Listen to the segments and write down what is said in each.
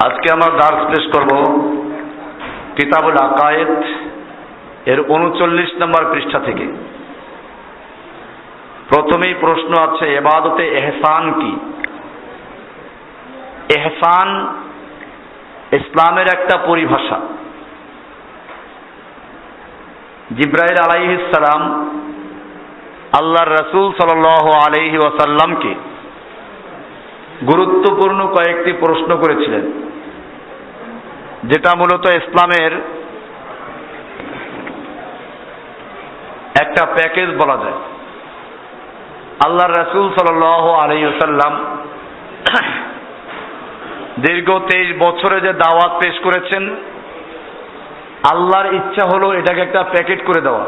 আজকে আমরা দার্স পেশ করব কিতাবুল আকায়েদ এর ৩৯ নম্বর পৃষ্ঠা থেকে। প্রথমেই প্রশ্ন আছে, ইবাদতে ইহসান কি? ইহসান ইসলামের একটা পরিভাষা। জিবরাইল আলাইহিস সালাম আল্লাহর রাসূল সাল্লাল্লাহু আলাইহি ওয়াসাল্লামকে গুরুত্বপূর্ণ কয়েকটি প্রশ্ন করেছিলেন, যেটা মূলত ইসলামের একটা প্যাকেজ বলা যায়। আল্লাহর রাসূল সাল্লাল্লাহু আলাইহি ওয়াসাল্লাম দীর্ঘ 23 বছরে যে দাওয়াত পেশ করেছেন, আল্লাহর ইচ্ছা হলো এটাকে একটা প্যাকেট করে দেওয়া।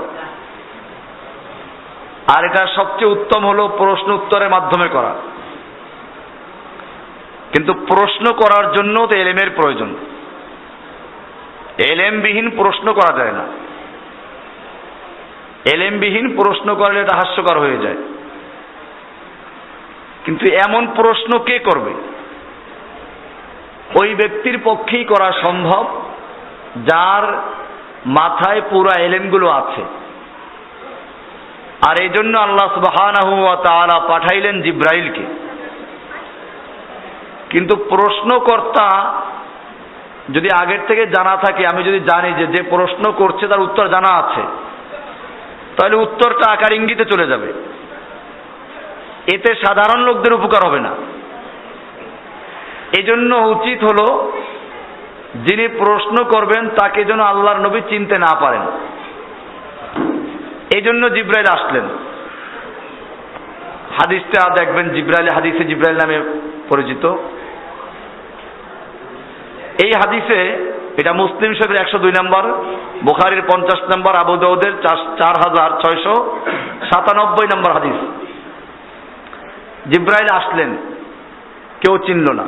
আর এটা সবচেয়ে উত্তম হলো প্রশ্ন উত্তরের মাধ্যমে করা। কিন্তু প্রশ্ন করার জন্য তো এলেমের প্রয়োজন। এলেমবিহীন প্রশ্ন করা যায় না। এলেমবিহীন প্রশ্ন করলে এটা হাস্যকর হয়ে যায়। কিন্তু এমন প্রশ্ন কে করবে? ওই ব্যক্তির পক্ষেই করা সম্ভব যার মাথায় পুরা এলেমগুলো আছে। আর এই জন্য আল্লাহ সুবহানাহু ওয়া তাআলা পাঠাইলেন জিবরাইলকে। কিন্তু প্রশ্নকর্তা যদি আগের থেকে জানা থাকে, আমি যদি জানি যে প্রশ্ন করছে তার উত্তর জানা আছে, তাহলে উত্তরটা আকার ইঙ্গিতে চলে যাবে। এতে সাধারণ লোকদের উপকার হবে না। এজন্য উচিত হলো যিনি প্রশ্ন করবেন তাকে যেন আল্লাহর নবী চিনতে না পারেন। এই জন্য জিবরাইল আসলেন। হাদিসটা দেখবেন, জিবরাইল হাদিসে জিবরাইল নামে পরিচিত। এই হাদিসে এটা মুসলিম শরীফের 102 নম্বর, বুখারীর 50 নম্বর, আবু দাউদের 4697 নম্বর হাদিস। জিবরাইল আসলেন, কেউ চিনল না।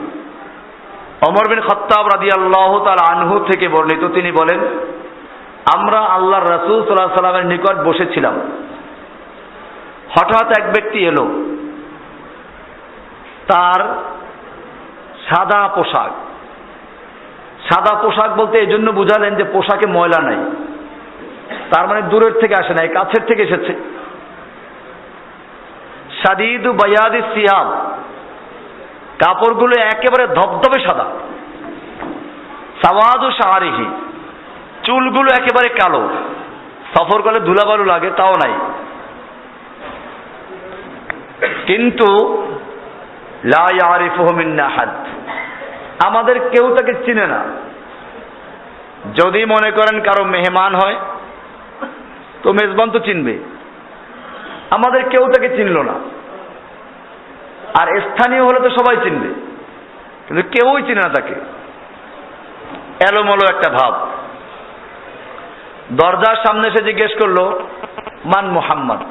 ওমর বিন খাত্তাব রাদিয়াল্লাহু তাআলা আনহু থেকে বর্ণিত, তিনি বলেন, আমরা আল্লাহর রাসূল সাল্লাল্লাহু আলাইহি ওয়াসাল্লামের নিকট বসেছিলাম। হঠাৎ এক ব্যক্তি এলো, তার সাদা পোশাক। সাদা পোশাক বলতে এই জন্য বুঝালেন যে পোশাকে ময়লা নাই, তার মানে দূরের থেকে আসে নাই, কাছের থেকে এসেছে। শাদীদু বায়াদি সিয়াব, কাপড়গুলো একেবারে ধবধবে সাদা। সাওয়াদু শাআরিহি, চুলগুলো একেবারে কালো, সফর করলে ধুলাবালু লাগে তাও নাই। কিন্তু লা ইয়ারিফুহু মিন্না আহাদ, আমাদের কেউ তাকে চিনে না। যদি মনে করেন কারো মেহমান হয় তো মেজবান তো চিনবে, আমাদের কেউ তাকে চিনল না। আর স্থানীয় হলে তো সবাই চিনবে, কিন্তু কেউই চিনে না তাকে। এলোমেলো একটা ভাব। দরজার সামনে এসে জিজ্ঞেস করলো, মান মুহাম্মদ,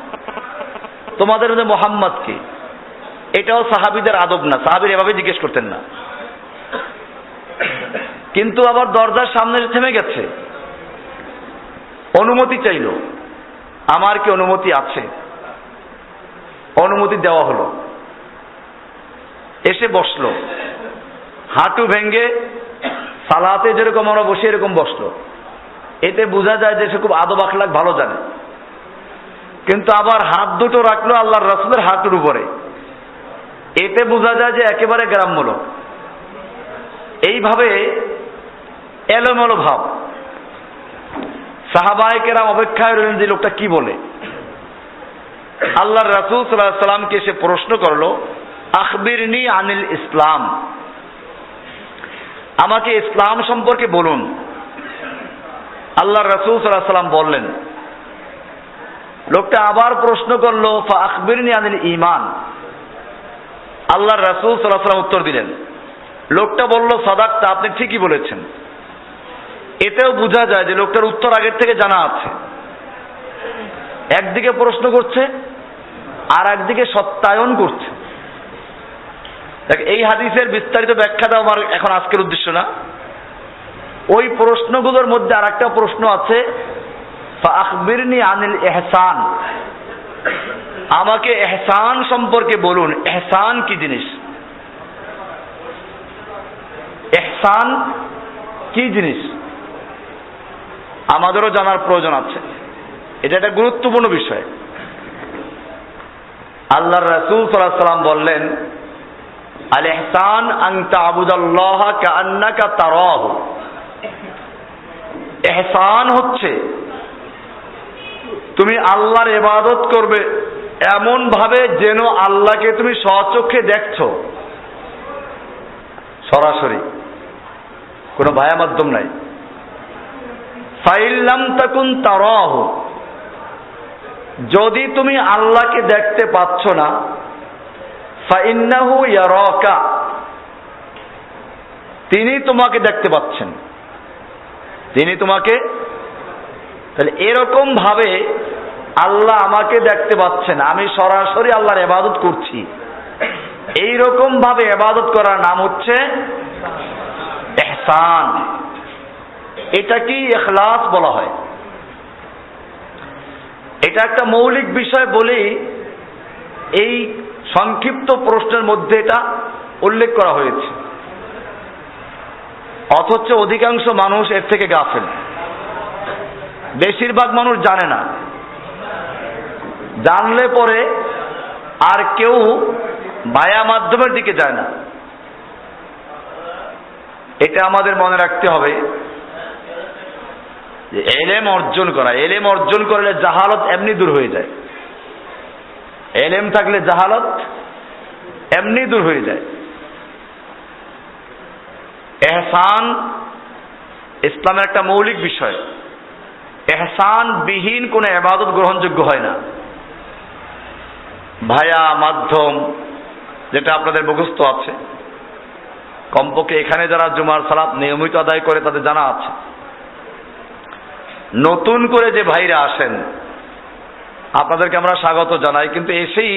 তোমাদের মধ্যে মুহাম্মদ কে? এটাও সাহাবীদের আদব না, সাহাবীর এভাবে জিজ্ঞেস করতেন না। কিন্তু আবার দরজার সামনে থেমে গেছে, অনুমতি চাইল, আমার কি অনুমতি আছে? অনুমতি দেওয়া হলো। এসে বসলো, হাঁটু ভেঙ্গে সালাতে যেরকম আমরা বসে এরকম বসলো। এতে বোঝা যায় যে সে খুব আদব আখলাক ভালো জানে। কিন্তু আবার হাত দুটো রাখলো আল্লাহর রাসূলের হাঁটুর উপরে, এতে বোঝা যায় যে একেবারে গ্রাম্য লোক। এইভাবে এলোমেলো ভাব। সাহাবায়ে কেরাম অপেক্ষায় রইলেন যে লোকটা কি বলে। আল্লাহর রাসূল সাল্লাল্লাহু আলাইহি সাল্লামকে এসে প্রশ্ন করলো, আখবিরনি আনিল ইসলাম, আমাকে ইসলাম সম্পর্কে বলুন। আল্লাহর রাসূল সাল্লাল্লাহু আলাইহি সাল্লাম বললেন। লোকটা আবার প্রশ্ন করলো, ফা আখবিরনি আনিল ঈমান। আল্লাহর রাসূল সাল্লাল্লাহু আলাইহি সাল্লাম উত্তর দিলেন। লোকটা বলল, সাদাকতা, আপনি ঠিকই বলেছেন। এতেও বোঝা যায় যে লোকটার উত্তর আগের থেকে জানা আছে। একদিকে প্রশ্ন করছে আর একদিকে সত্যায়ন করছে। দেখ, এই হাদিসের বিস্তারিত ব্যাখ্যাটা আমার এখন আজকের উদ্দেশ্য না। ওই প্রশ্নগুলোর মধ্যে আর একটা প্রশ্ন আছে, ফাআখবিরনি আনিল ইহসান, আমাকে ইহসান সম্পর্কে বলুন, ইহসান কি জিনিস। ইহসান কি জিনিস আমাদেরও জানার প্রয়োজন আছে। এটা একটা গুরুত্বপূর্ণ বিষয়। আল্লাহর রাসূল সাল্লাল্লাহু আলাইহি ওয়াসাল্লাম বললেন, আল ইহসান আন তা'বুদাল্লাহা কাআন্নাকা তারাহু। ইহসান হচ্ছে তুমি আল্লাহর ইবাদত করবে এমন ভাবে যেন আল্লাহকে তুমি স্বচক্ষে দেখছো, সরাসরি, কোনো ভায়া মাধ্যম নাই। ফাইন লাম তাকুন তারাহু, যদি তুমি আল্লাহকে দেখতে পাচ্ছ না, ফাইন্নাহু ইয়ারাকা, তিনি তোমাকে দেখতে পাচ্ছেন, তিনি তোমাকে। তাহলে এরকম ভাবে আল্লাহ আমাকে দেখতে পাচ্ছেন, আমি সরাসরি আল্লাহর ইবাদত করছি, এইরকম ভাবে ইবাদত করার নাম হচ্ছে ইহসান। এটা কি ইখলাস বলা হয়। এটা একটা মৌলিক বিষয় বলেই এই সংক্ষিপ্ত প্রশ্নের মধ্যে এটা উল্লেখ করা হয়েছে, অথচ অধিকাংশ মানুষ এর থেকে গাফেল। বেশিরভাগ মানুষ জানে না, জানলে পরে আর কেউ ভায়া মাধ্যমের দিকে যায় না। এটা আমাদের মনে রাখতে হবে যে এলেম অর্জন করা, এলেম অর্জন করলে জাহালত এমনি দূর হয়ে যায়। এলেম থাকলে জাহালত এমনি দূর হয়ে যায়। ইহসান ইসলামের একটা মৌলিক বিষয়। ইহসান বিহীন কোন ইবাদত গ্রহণযোগ্য হয় না। ভায়া মাধ্যম যেটা আপনাদের মুখস্থ আছে, কমপক্ষে এখানে যারা জুমার সালাত নিয়মিত আদায় করে তাদের জানা আছে। নতুন করে যে ভাইরা আসেন আপনাদেরকে আমরা স্বাগত জানাই, কিন্তু এসেই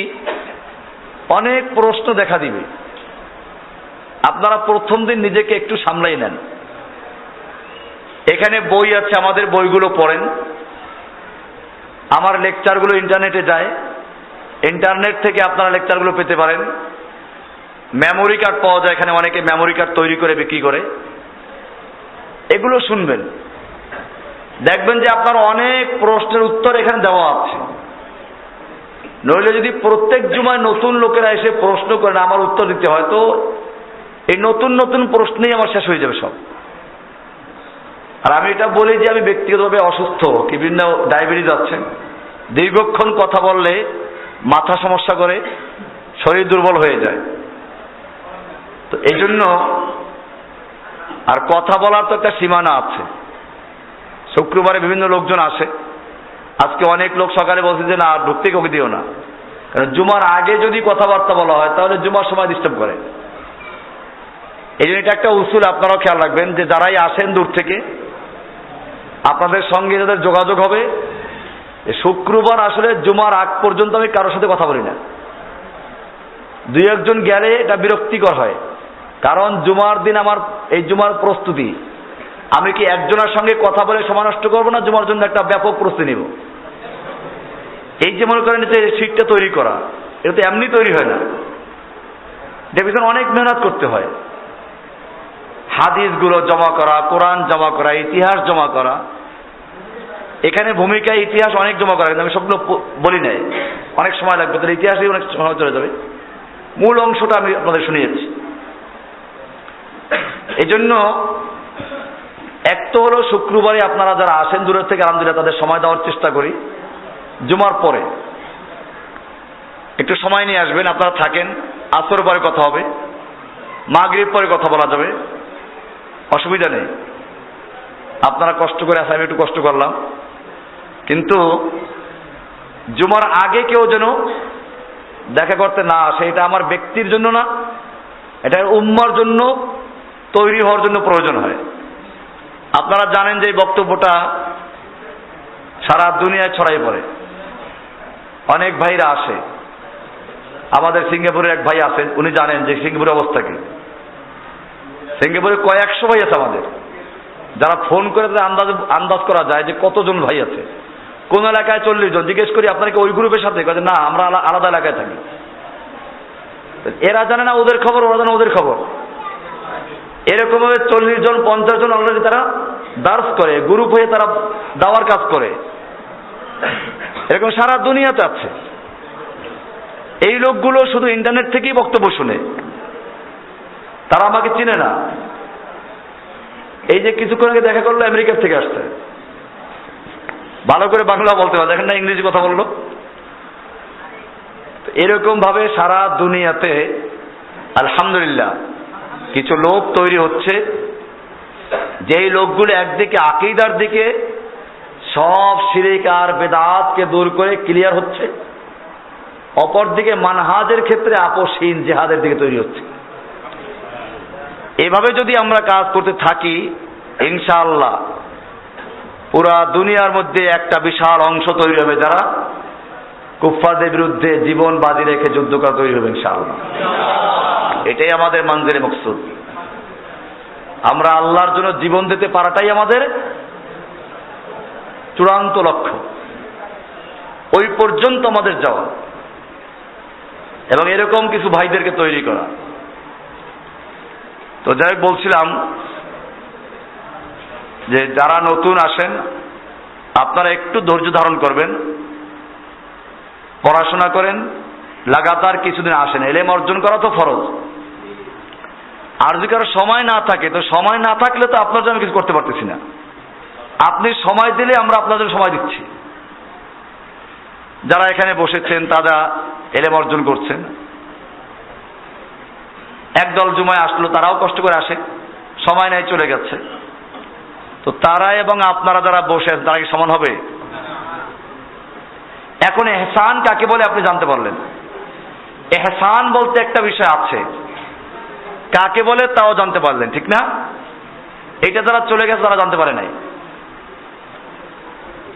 অনেক প্রশ্ন দেখা দিবে। আপনারা প্রথম দিন নিজেকে একটু সামলাই নেন। এখানে বই আছে, আমাদের বইগুলো পড়েন। আমার লেকচারগুলো ইন্টারনেটে যায়, ইন্টারনেট থেকে আপনারা লেকচারগুলো পেতে পারেন। মেমোরি কার্ড পাওয়া যায়, এখানে অনেকে মেমোরি কার্ড তৈরি করে বিক্রি করে, এগুলো শুনবেন। দেখবেন যে আপনার অনেক প্রশ্নের উত্তর এখানে দেওয়া আছে। নইলে যদি প্রত্যেক জুমায় নতুন লোকেরা এসে প্রশ্ন করেন আমার উত্তর দিতে হয়, তো এই নতুন নতুন প্রশ্নেই আমার শেষ হয়ে যাবে সব। আর আমি এটা বলি যে আমি ব্যক্তিগতভাবে অসুস্থ, কি বিভিন্ন ডায়াবেটিস আছে, দীর্ঘক্ষণ কথা বললে মাথা সমস্যা করে, শরীর দুর্বল হয়ে যায়। তো এই জন্য, আর কথা বলার তো একটা সীমানা আছে। শুক্রবারে বিভিন্ন লোকজন আসে, আজকে অনেক লোক সকালে বলছে যে না ঢুকতে কাউকে দিও না, কারণ জুমার আগে যদি কথাবার্তা বলা হয় তাহলে জুমার সময় ডিস্টার্ব করে। এই জন্য এটা একটা উসুল, আপনারাও খেয়াল রাখবেন যে যারাই আসেন দূর থেকে আপনাদের সঙ্গে যাদের যোগাযোগ হবে, শুক্রবার আসলে জুমার আগ পর্যন্ত আমি কারোর সাথে কথা বলি না। দুই একজন গেলে এটা বিরক্তিকর হয়, কারণ জুমার দিন আমার এই জুমার প্রস্তুতি, আমি কি একজনের সঙ্গে কথা বলে সময় নষ্ট করবো না জুমার জন্য একটা ব্যাপক প্রস্তুতি নিব? এই যে মনে করেন যে সিটটা তৈরি করা, এটা তো এমনি তৈরি হয় না, দেখবেন অনেক মেহনত করতে হয়। হাদিসগুলো জমা করা, কোরআন জমা করা, ইতিহাস জমা করা, এখানে ভূমিকা ইতিহাস অনেক জমা করা, কিন্তু আমি সবগুলো বলি নাই, অনেক সময় লাগবে, তাহলে ইতিহাসেই অনেক সময় চলে যাবে। মূল অংশটা আমি আপনাদের শুনিয়েছি। এই জন্য এক তো হলো শুক্রবারে আপনারা যারা আসেন দূরের থেকে, আলহামদুলিল্লাহ তাদের সময় দেওয়ার চেষ্টা করি। জুমার পরে একটু সময় নিয়ে আসবেন, আপনারা থাকেন, আসর পরে কথা হবে, মাগরিব পরে কথা বলা যাবে, অসুবিধা নেই। আপনারা কষ্ট করে আসেন, আমি একটু কষ্ট করলাম, কিন্তু জুমার আগে কেউ যেন দেখা করতে না আসে। এটা আমার ব্যক্তির জন্য না, এটা উম্মার জন্য তৈরি হওয়ার জন্য প্রয়োজন হয়। আপনারা জানেন যে এই বক্তব্যটা সারা দুনিয়ায় ছড়াই পড়ে, অনেক ভাইরা আসে। আমাদের সিঙ্গাপুরের এক ভাই আছেন, উনি জানেন যে সিঙ্গাপুরের অবস্থা কি। সিঙ্গাপুরে কয়েকশো ভাই আছে আমাদের, যারা ফোন করে তাদের আন্দাজ করা যায় যে কতজন ভাই আছে। কোন এলাকায় 40 জন, জিজ্ঞেস করি আপনারা কি ওই গ্রুপের সাথে? না, আমরা আলাদা এলাকায় থাকি। এরা জানে না ওদের খবর, ওরা জানে ওদের খবর। এরকম ভাবে 40 জন 50 জন অলরেডি তারা দার্স করে, গ্রুপ হয়ে তারা দাওয়ার কাজ করে। এরকম সারা দুনিয়াতে আছে। এই লোকগুলো শুধু ইন্টারনেট থেকেই বক্তব্য শুনে, তারা আমাকে চিনে না। এই যে কিছুক্ষণ আগে দেখা করলো আমেরিকার থেকে আসছে, ভালো করে বাংলা বলতে পারে, দেখেন না ইংরেজি কথা বললো। এরকম ভাবে সারা দুনিয়াতে আলহামদুলিল্লাহ কিছু লোক তৈরি হচ্ছে, যেই লোকগুলো একদিকে আকীদার দিকে সব শিরক আর বেদাতকে দূর করে ক্লিয়ার হচ্ছে, অপরদিকে মানহাজের ক্ষেত্রে আপোষহীন জিহাদের দিকে তৈরি হচ্ছে। এভাবে যদি আমরা কাজ করতে থাকি, ইনশাআল্লাহ পুরা দুনিয়ার মধ্যে একটা বিশাল অংশ তৈরি হবে যারা কুফফারদের বিরুদ্ধে জীবন বাজি রেখে যুদ্ধ করা তৈরি হবে ইনশাআল্লাহ। এটাই আমাদের মানজিলে মকসুদ। আমরা আল্লাহর জন্য জীবন দিতে পারাটাই আমাদের চূড়ান্ত লক্ষ্য, ওই পর্যন্ত আমাদের যাওয়া এবং এরকম কিছু ভাইদেরকে তৈরি করা। তো যাই বলছিলাম যে যারা নতুন আসেন আপনারা একটু ধৈর্য ধারণ করবেন, পড়াশোনা করেন, লাগাতার কিছুদিন আসেন। ইলম অর্জন করা তো ফরজ। আর যদি কারো সময় না থাকে, তো সময় না থাকলে তো আপনার জন্য কিছু করতে পারতেছি না। আপনি সময় দিলে আমরা আপনাদের সময় দিচ্ছি। যারা এখানে বসেছেন তারা ইলম অর্জন করছেন, একদল জুমায় আসলো, তারাও কষ্ট করে আসে, সময় নেই চলে গেছে। তো তারা এবং আপনারা যারা বসে আছেন তারা কি সমান হবে? এখন ইহসান কাকে বলে আপনি জানতে পারলেন। ইহসান বলতে একটা বিষয় আছে, কাকে বলে তাও জানতে পারলেন, ঠিক না? এটা যারা চলে গেছে তারা জানতে পারে নাই,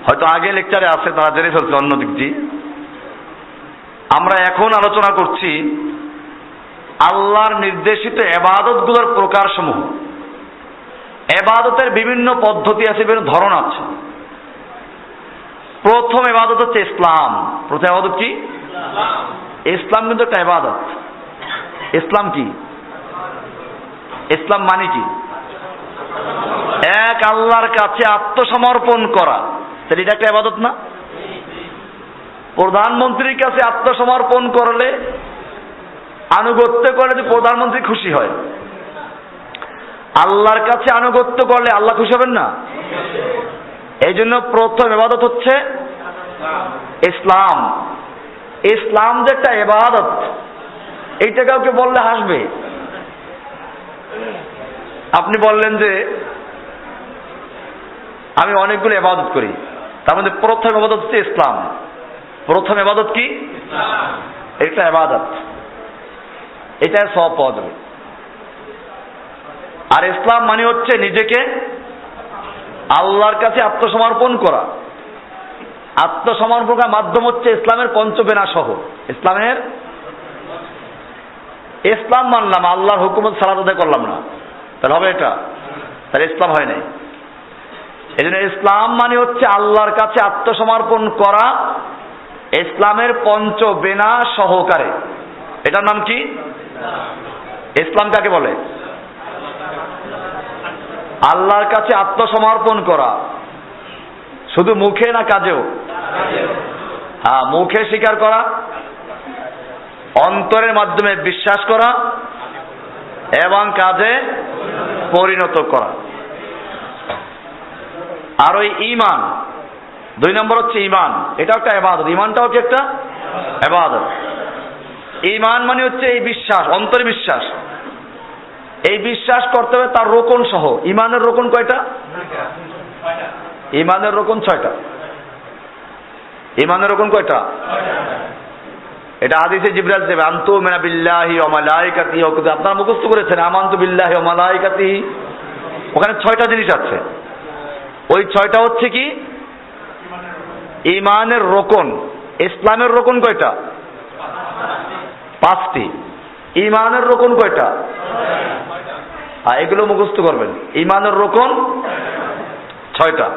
হয়তো আগে লেকচারে আছে তারা জেনে ফেলছে অন্য দিক দিয়ে। আমরা এখন আলোচনা করছি আল্লাহর নির্দেশিত ইবাদতগুলোর প্রকারসমূহ। ইবাদতের বিভিন্ন পদ্ধতি আছে, বিভিন্ন ধরন আছে। প্রথম ইবাদত হচ্ছে ইসলাম। প্রথম ইবাদত কি? ইসলাম কিন্তু একটা ইবাদত। ইসলাম কি? ইসলাম মানে কি? এক আল্লাহর কাছে আত্মসমর্পণ করা। তাহলে এটা একটা ইবাদত না? প্রধানমন্ত্রীর কাছে আত্মসমর্পণ করলে, আনুগত্য করলে যে প্রধানমন্ত্রী খুশি হয়, আল্লাহর কাছে আনুগত্য করলে আল্লাহ খুশি হবেন না? এই জন্য প্রথম ইবাদত হচ্ছে ইসলাম। ইসলাম যে একটা ইবাদত, এইটা কাউকে বললে হাসবে। আপনি বললেন যে আমি অনেকগুলো ইবাদত করি, তার মধ্যে প্রথম ইবাদত হচ্ছে ইসলাম। প্রথম ইবাদত কি? এটা ইবাদত, এটা সওয়াব পাওয়া যাবে। আর ইসলাম মানে হচ্ছে নিজেকে আল্লাহর কাছে আত্মসমর্পণ করা। আত্মসমর্পণের মাধ্যম হচ্ছে ইসলামের পঞ্চবেনা সহ। ইসলাম মানলাম, আল্লাহর হুকুমত সালাত আদায় করলাম না, তাহলে হবে এটা? তাহলে ইসলাম হয় নাই। এই জন্য ইসলাম মানে হচ্ছে আল্লাহর কাছে আত্মসমর্পণ করা ইসলামের পঞ্চবেনা সহকারে। এটার নাম কি? ইসলাম কাকে বলে? আল্লাহর কাছে আত্মসমর্পণ করা, শুধু মুখে না কাজেও? হ্যাঁ, মুখে স্বীকার করা, অন্তরের মাধ্যমে বিশ্বাস করা এবং কাজে পরিণত করা। আর ওই ঈমান, 2 নম্বর হচ্ছে ঈমান। এটা একটা ইবাদত। ঈমানটাও কি একটা ইবাদত? ঈমান মানে হচ্ছে এই বিশ্বাস, অন্তরে বিশ্বাস। এই বিশ্বাস করতে হবে তার রোকন সহ। ঈমানের রোকন কয়টা? ঈমানের রোকন 6টা। ঈমানের রোকন কয়টা? এটা হাদিসে জিবরাইল দেবে, আনতু মিনা বিল্লাহি ওয়া মালাইকাতিহি ওয়া কুতুবিহি। আপনারা মুখস্থ করেছেন আমানতু বিল্লাহি ওয়া মালাইকাতিহি, ওখানে 6টা জিনিস আছে। ওই 6টা হচ্ছে কি? ঈমানের রোকন। ইসলামের রোকন কয়টা? 5টি। ঈমানের রোকন কয়টা? এগুলো মুখস্থ করবেন। ঈমানের রোকন 6টা।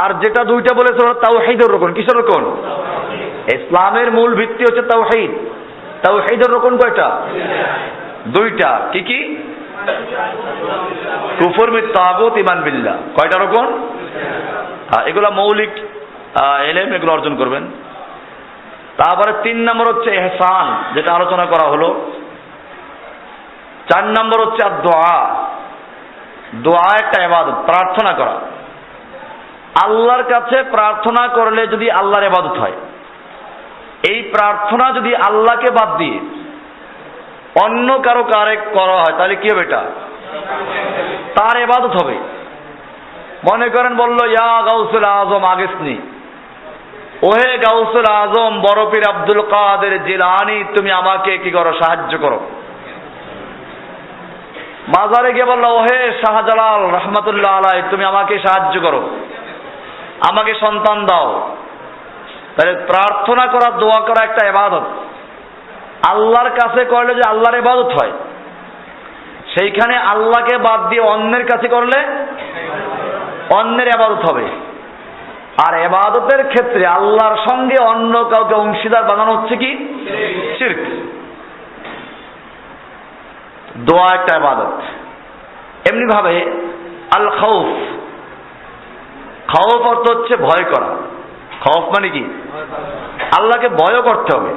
আর যেটা 2টা বলেছে তাওহীদের রোকন। কিসের রোকন? ইসলামের মূল ভিত্তি হচ্ছে তাওহীদ। তাওহীদের রোকন কয়টা? 2টা। কি কি? কুফর বিত তাগুত, ঈমান বিল্লাহ। কয়টা রকম? এগুলা মৌলিক ইলম, এগুলো অর্জন করবেন। তারপরে 3 নম্বর হচ্ছে ইহসান, যেটা আলোচনা করা হলো। 4 নম্বর হচ্ছে দোয়া। দোয়া একটা ইবাদত, প্রার্থনা করা। আল্লাহর কাছে প্রার্থনা করলে যদি আল্লাহর ইবাদত হয়, এই প্রার্থনা যদি আল্লাহকে বাদ দিয়ে অন্য কারো কারে করা হয়, তাহলে কি হবে? এটা তার ইবাদত হবে। মনে করেন বলল, ইয়া গাউসুল আজম আগিসনি, ওহে গাউসুল আজম বড় পীর আব্দুল কাদের জিলানী, তুমি আমাকে কি করো? সাহায্য করো। মাজারে গিয়ে বলল, ওহে শাহজালাল রহমাতুল্লাহ আলাই, তুমি আমাকে সাহায্য করো, আমাকে সন্তান দাও। তাহলে প্রার্থনা করা, দোয়া করা একটা ইবাদত। আল্লাহর কাছে করলে যে আল্লাহর ইবাদত হয়, সেইখানে আল্লাহকে বাদ দিয়ে অন্যের কাছে করলে অন্যের ইবাদত হবে। আর ইবাদতের ক্ষেত্রে আল্লাহর সঙ্গে অন্য কাউকে অংশীদার বানানো হচ্ছে কি? শিরক। দোয়া একটা ইবাদত। এমনি ভাবে আল খাউফ, খাউফ অর্থ হচ্ছে ভয় করা। খাউফ মানে কি? আল্লাহকে ভয় করতে হবে।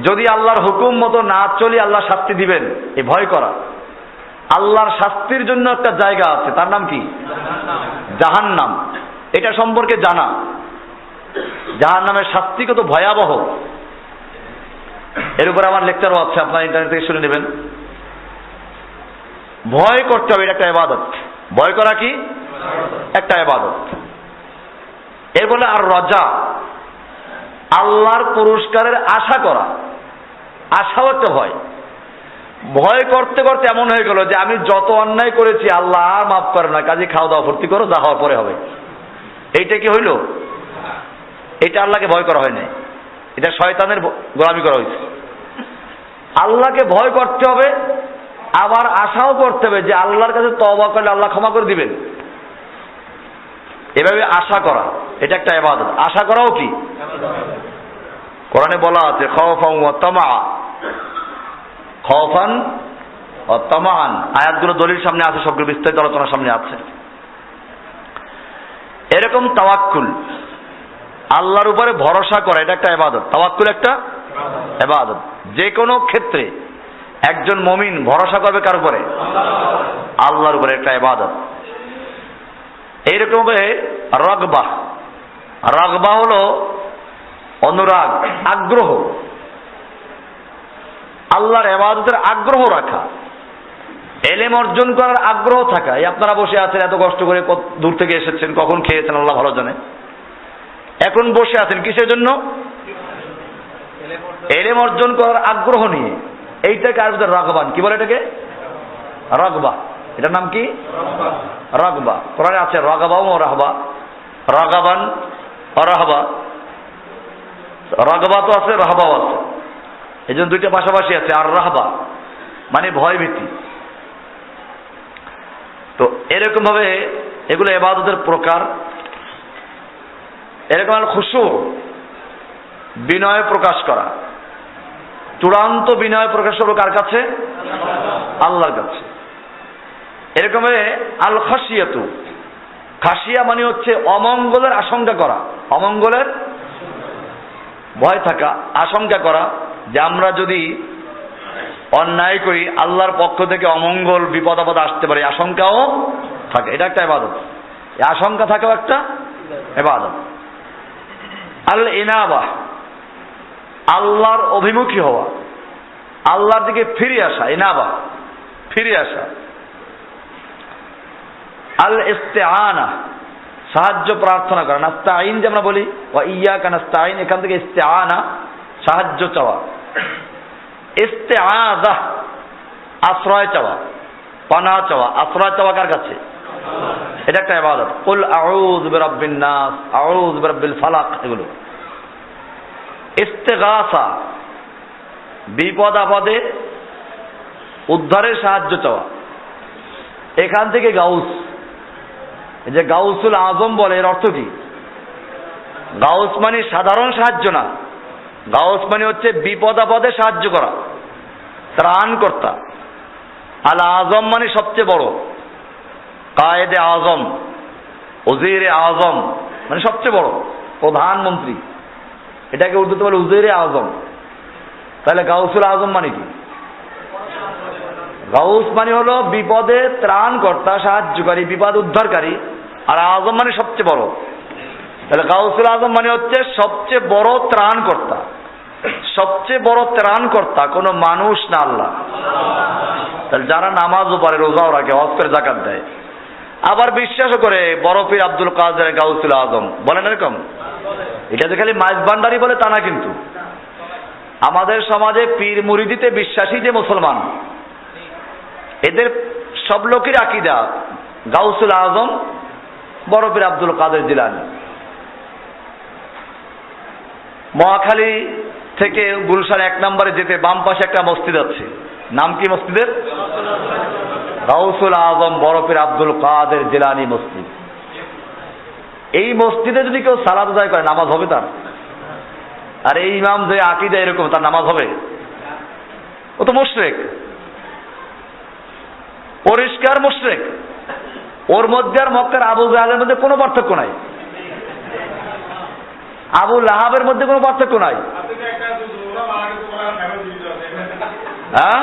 যদি আল্লাহর হুকুম মতো না চলি আল্লাহ শাস্তি দিবেন, এই ভয় করা। আল্লাহর শাস্তির জন্য একটা জায়গা আছে, তার নাম কি? জাহান্নাম। এটা সম্পর্কে জানা। জাহান্নামের শাস্তি কত ভয়াবহ, এর উপর আমার লেকচারও আছে, আপনার ইন্টারনেট থেকে শুনে নেবেন। ভয় করতে হবে, এটা একটা ইবাদত। ভয় করা কি? একটা ইবাদত। এর বলে আর রজা, আল্লাহর পুরস্কারের আশা করা। আশাও একটা ভয়। ভয় করতে করতে এমন হয়ে গেল যে আমি যত অন্যায় করেছি আল্লাহ আর মাফ করে না, কাজে খাওয়া দাওয়া ভর্তি করো, যা হওয়ার পরে হবে। এইটা কি হইল? এটা আল্লাহকে ভয় করা হয় নাই, এটা শয়তানের গোলামি করা হয়েছে। আল্লাহকে ভয় করতে হবে, আবার আশাও করতে হবে যে আল্লাহর কাছে তওবা করলে আল্লাহ ক্ষমা করে দিবেন। এভাবে আশা করা, এটা একটা ইবাদত। আশা করাও কি? কোরআনে বলা আছে খাওফান ওয়া তামা, খাওফান ওয়া তামান। আয়াতগুলো দলিল সামনে আছে, সবগুলো বিস্তারিত আলোচনা সামনে আছে। এরকম তাওয়াক্কুল, আল্লাহর উপরে ভরসা করা, এটা একটা ইবাদত। তাওয়াক্কুল একটা ইবাদত। যে কোনো ক্ষেত্রে একজন মুমিন ভরসা করবে কার উপরে? আল্লাহর উপরে, একটা ইবাদত। এইরকম ভাবে রাগবা, রাগবা হলো অনুরাগ, আগ্রহ। আল্লাহর ইবাদতের আগ্রহ রাখা, ইলম অর্জন করার আগ্রহ থাকা। এই আপনারা বসে আছেন, এত কষ্ট করে দূর থেকে এসেছেন, কখন খেয়েছেন আল্লাহ ভালো জানে। এখন বসে আছেন কিসের জন্য? ইলম অর্জন করার আগ্রহ নিয়ে। এইটাকে আর রাগবান কি বলে? এটাকে রাগবা। এটার নাম কি? রাগবা। কোরআনে আছে রাগবা ও রাহবা, রাগাবান রাহবা। রাগবা তো আছে, রাহবাও আছে, এই জন্য দুইটা পাশাপাশি আছে। আর রাহবা মানে ভয় ভীতি। তো এরকম ভাবে এগুলো ইবাদতের প্রকার। এরকম খুশু, বিনয় প্রকাশ করা। চূড়ান্ত বিনয় প্রকাশ হলো কার কাছে? আল্লাহর কাছে। এরকম আল খাশিয়াতু, খাশিয়া মানে হচ্ছে অমঙ্গলের আশঙ্কা করা, অমঙ্গলের ভয় থাকা, আশঙ্কা করা যে আমরা যদি অন্যায় করি আল্লাহর পক্ষ থেকে অমঙ্গল বিপদ আপদ আসতে পারে, আশঙ্কাও থাকে। এটা একটা ইবাদত। এই আশঙ্কা থাকাও একটা ইবাদত। আল ইনাবা, আল্লাহর অভিমুখী হওয়া, আল্লাহর দিকে ফিরে আসা। ইনাবা ফিরে আসা। আল ইস্তিআনা, সাহায্য প্রার্থনা করা। নাস্তাইন যে আমরা বলি, ওয়া ইয়াকা নাস্তাইন, এখান থেকে ইস্তিআনা সাহায্য চাওয়া। ইস্তিআযা আশ্রয় চাওয়া, পানাহ চাওয়া। আশ্রয় চাওয়া কার কাছে? এটা একটা ইবাদত। কুল আউযু বিরাব্বিন নাস, আউযু বিরাব্বিল ফালাক, এগুলো। ইস্তিগাসা, বিপদ আপদে উদ্ধারের সাহায্য চাওয়া। এখান থেকে গাউস, এই যে গাউসুল আজম বলে, এর অর্থ কি? গাউস মানে সাধারণ সাহায্য না, গাউস মানে হচ্ছে বিপদ আপদে সাহায্য করা, ত্রাণকর্তা। আল আজম মানে সবচেয়ে বড়, কায়েদে আজম, ওজিরে আজম মানে সবচেয়ে বড় প্রধানমন্ত্রী, এটাকে উর্দুতে বলে উজিরে আজম। তাহলে গাউসুল আজম মানে কি? গাউস মানে হলো বিপদে ত্রাণকর্তা, সাহায্যকারী, বিপদ উদ্ধারকারী, আর আজম মানে সবচেয়ে বড়। তাহলে গাউসুল আজম মানে হচ্ছে সবচেয়ে বড় ত্রাণকর্তা। সবচেয়ে বড় ত্রাণকর্তা কোনো মানুষ না, আল্লাহ। তাহলে যারা নামাজও পড়ে, রোজাও রাখে, হজ করে, যাকাত দেয়, আবার বিশ্বাসও করে বড় পীর আব্দুল কাদের গাউসুল আজম, বলেন এরকম? এটা যে খালি মাইজ ভান্ডারি বলে তা না, কিন্তু আমাদের সমাজে পীর মুরিদিতে বিশ্বাসী যে মুসলমান, এদের সব লোকের আকীদা গাউসুল আজম বড় পীর আব্দুল কাদের জিলানী। মহাখালী থেকে গুলশান 1 নম্বরে যেতে বাম পাশে একটা মসজিদ আছে, নাম কি মসজিদের? গাউসুল আজম বড় পীর আব্দুল কাদের জিলানী মসজিদ। এই মসজিদে যদি কেউ সালাত আদায় করে, নামাজ হবে তার? আর এই ইমাম যে আকীদা এরকম, তার নামাজ হবে? ও তো মুশরিক, পরিষ্কার মুশরিক। ওর মধ্যে আর মক্কার আবু জাহেলের মধ্যে কোনো পার্থক্য নাই, আবু লাহাবের মধ্যে কোনো পার্থক্য নাই। হ্যাঁ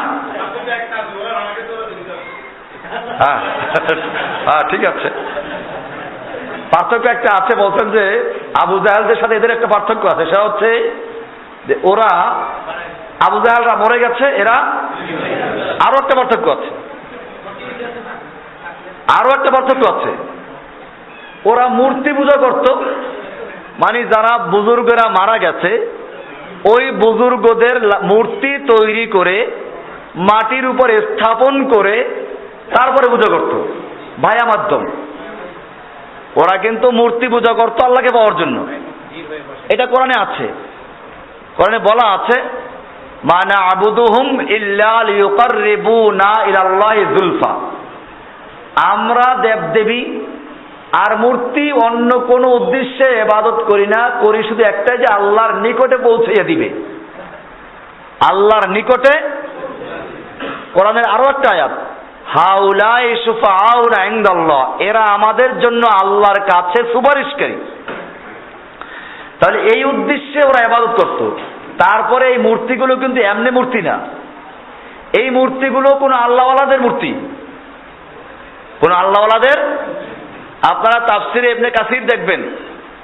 হ্যাঁ হ্যাঁ, ঠিক আছে, পার্থক্য একটা আছে। বলছেন যে আবু জাহেলদের সাথে এদের একটা পার্থক্য আছে, সেটা হচ্ছে যে ওরা, আবু জাহেলরা মরে গেছে, এরা, আরো একটা পার্থক্য আছে, আরো একটা পার্থক্য আছে, ওরা মূর্তি পূজা করত। মানে যারা বুজুর্গরা মারা গেছে, ওই বুজুর্গদের মূর্তি তৈরি করে মাটির উপরে স্থাপন করে তারপরে পূজা করত ভায়া মাধ্যম। ওরা কিন্তু মূর্তি পূজা করত আল্লাহকে পাওয়ার জন্য। এটা কোরআনে আছে, কোরআনে বলা আছে, মা না'বুদুহুম ইল্লা লিয়ুকাররিবুনা ইলাল্লাহি যুলফা। আমরা দেবদেবী আর মূর্তি অন্য কোনো উদ্দেশ্যে ইবাদত করি না, করি শুধু একটাই, যে আল্লাহর নিকটে পৌঁছাইয়া দিবে, আল্লাহর নিকটে। কোরআনের আরো একটা আয়াত, হাউলাই শুফাউনা ইনদাল্লাহ, এরা আমাদের জন্য আল্লাহর কাছে সুপারিশকারী। তাহলে এই উদ্দেশ্যে ওরা ইবাদত করত। তারপরে এই মূর্তিগুলো কিন্তু এমনি মূর্তি না, এই মূর্তিগুলো কোন আল্লাহওয়ালাদের মূর্তি, কোন আল্লাহওয়ালাদের। আপনারা তাফসিরে ইবনে কাসির দেখবেন,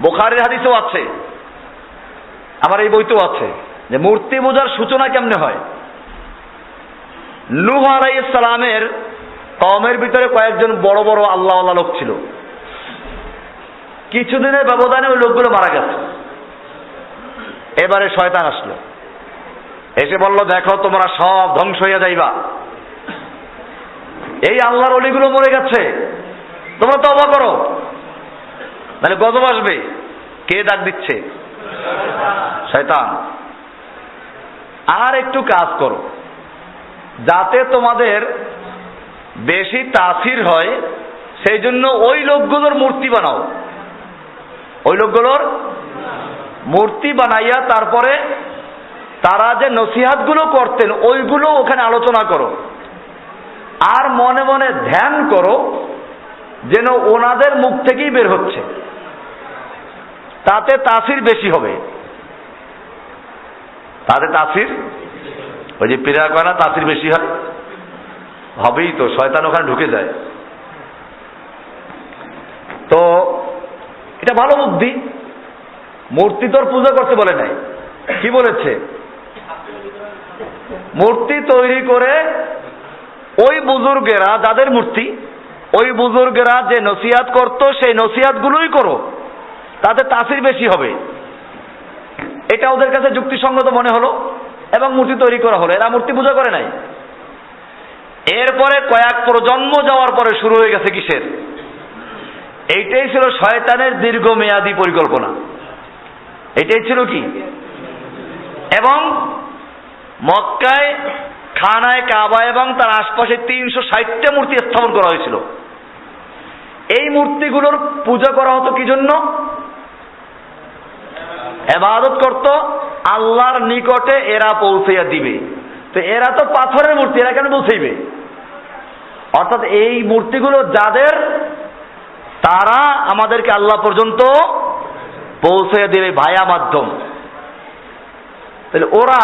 বুখারীর হাদিসেও আছে, আমার এই বইতেও আছে, যে মূর্তি পূজার সূচনা কেমনে হয়। নূহ আলাইহিস সালামের কওমের ভিতরে কয়েকজন বড় বড় আল্লাহওয়ালা লোক ছিল। কিছুদিনের ব্যবধানে ওই লোকগুলো মারা গেছে। এবারে শয়তান আসলো, এসে বলল, দেখো তোমরা সব ধ্বংস হইয়া যাইবা, এই আল্লাহর ওলিগুলো মরে গেছে, তোমরা তওবা করো, তাহলে গজব আসবে। কে ডাক দিচ্ছে? শয়তান। আর একটু কাজ করো, যাতে তোমাদের বেশি তাসির হয়, সেই জন্য ওই লোকগুলোর মূর্তি বানাও, ওই লোকগুলোর মূর্তি বানাইয়া তারপরে তারা যে নসিহাতগুলো করতেন ওইগুলো ওখানে আলোচনা করো, আর মনে মনে ধ্যান করো যেন ওনাদের মুখ থেকেই বের হচ্ছে, তাতে তাসির বেশি হবে। তাতে তাসির, ওই যে পীরা কয় না তাসির বেশি হয়, হবেই তো, শয়তান ওখানে ঢুকে যায়। তো এটা ভালো বুদ্ধি। মূর্তি তোর পূজা করতে বলে নাই, কি বলেছে? মূর্তি তৈরি করে ওই বুজুর্গেরা, যাদের মূর্তি, ওই বুজুর্গেরা যে নসিহাত করতো সেই নসিহাত গুলোই করো, তাতে তাসির বেশি হবে। এটা ওদের কাছে যুক্তিসঙ্গত মনে হলো এবং মূর্তি তৈরি করা হলো। এরা মূর্তি পূজা করে নাই। এরপরে কয়েক প্রজন্ম যাওয়ার পরে শুরু হয়ে গেছে কিসের? এইটাই ছিল শয়তানের দীর্ঘমেয়াদী পরিকল্পনা। এটাই ছিল কি? এবং মক্কায় খানায় কাবা এবং তার আশপাশে 360টা মূর্তি স্থাপন করা হয়েছিল। এই মূর্তিগুলোর পূজা করা হতো কি জন্য? ইবাদত করত আল্লাহর নিকটে এরা পৌঁছাইয়া দিবে। তো এরা তো পাথরের মূর্তি, এরা কেন পৌঁছাইবে? অর্থাৎ এই মূর্তিগুলো যাদের, তারা আমাদেরকে আল্লাহ পর্যন্ত পৌঁছে দেবে ভায়া মাধ্যম। তাহলে ওরা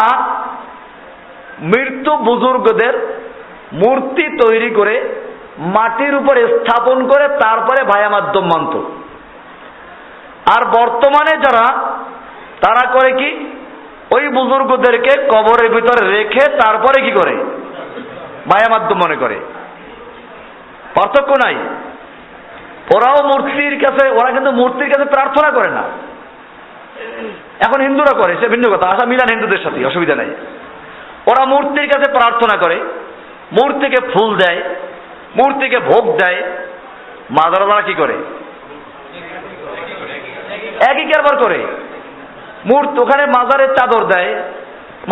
মৃত্যু বুজুর্গদের মূর্তি তৈরি করে মাটির উপরে স্থাপন করে তারপরে ভায়া মাধ্যম মানত। আর বর্তমানে যারা, তারা করে কি, ওই বুজুর্গদেরকে কবরের ভিতরে রেখে তারপরে কি করে, ভায়া মাধ্যম মনে করে। পার্থক্য নাই। ওরাও মূর্তির কাছে, ওরা কিন্তু মূর্তির কাছে প্রার্থনা করে না। এখন হিন্দুরা করে, সে ভিন্ন কথা, আসা মিলান হিন্দুদের সাথে, অসুবিধা নাই। ওরা মূর্তির কাছে প্রার্থনা করে, মূর্তিকে ফুল দেয়, মূর্তিকে ভোগ দেয়। মাজারওয়ালা কি করে? একই কারবার করে। মূর্তি ওখানে মাজারে চাদর দেয়,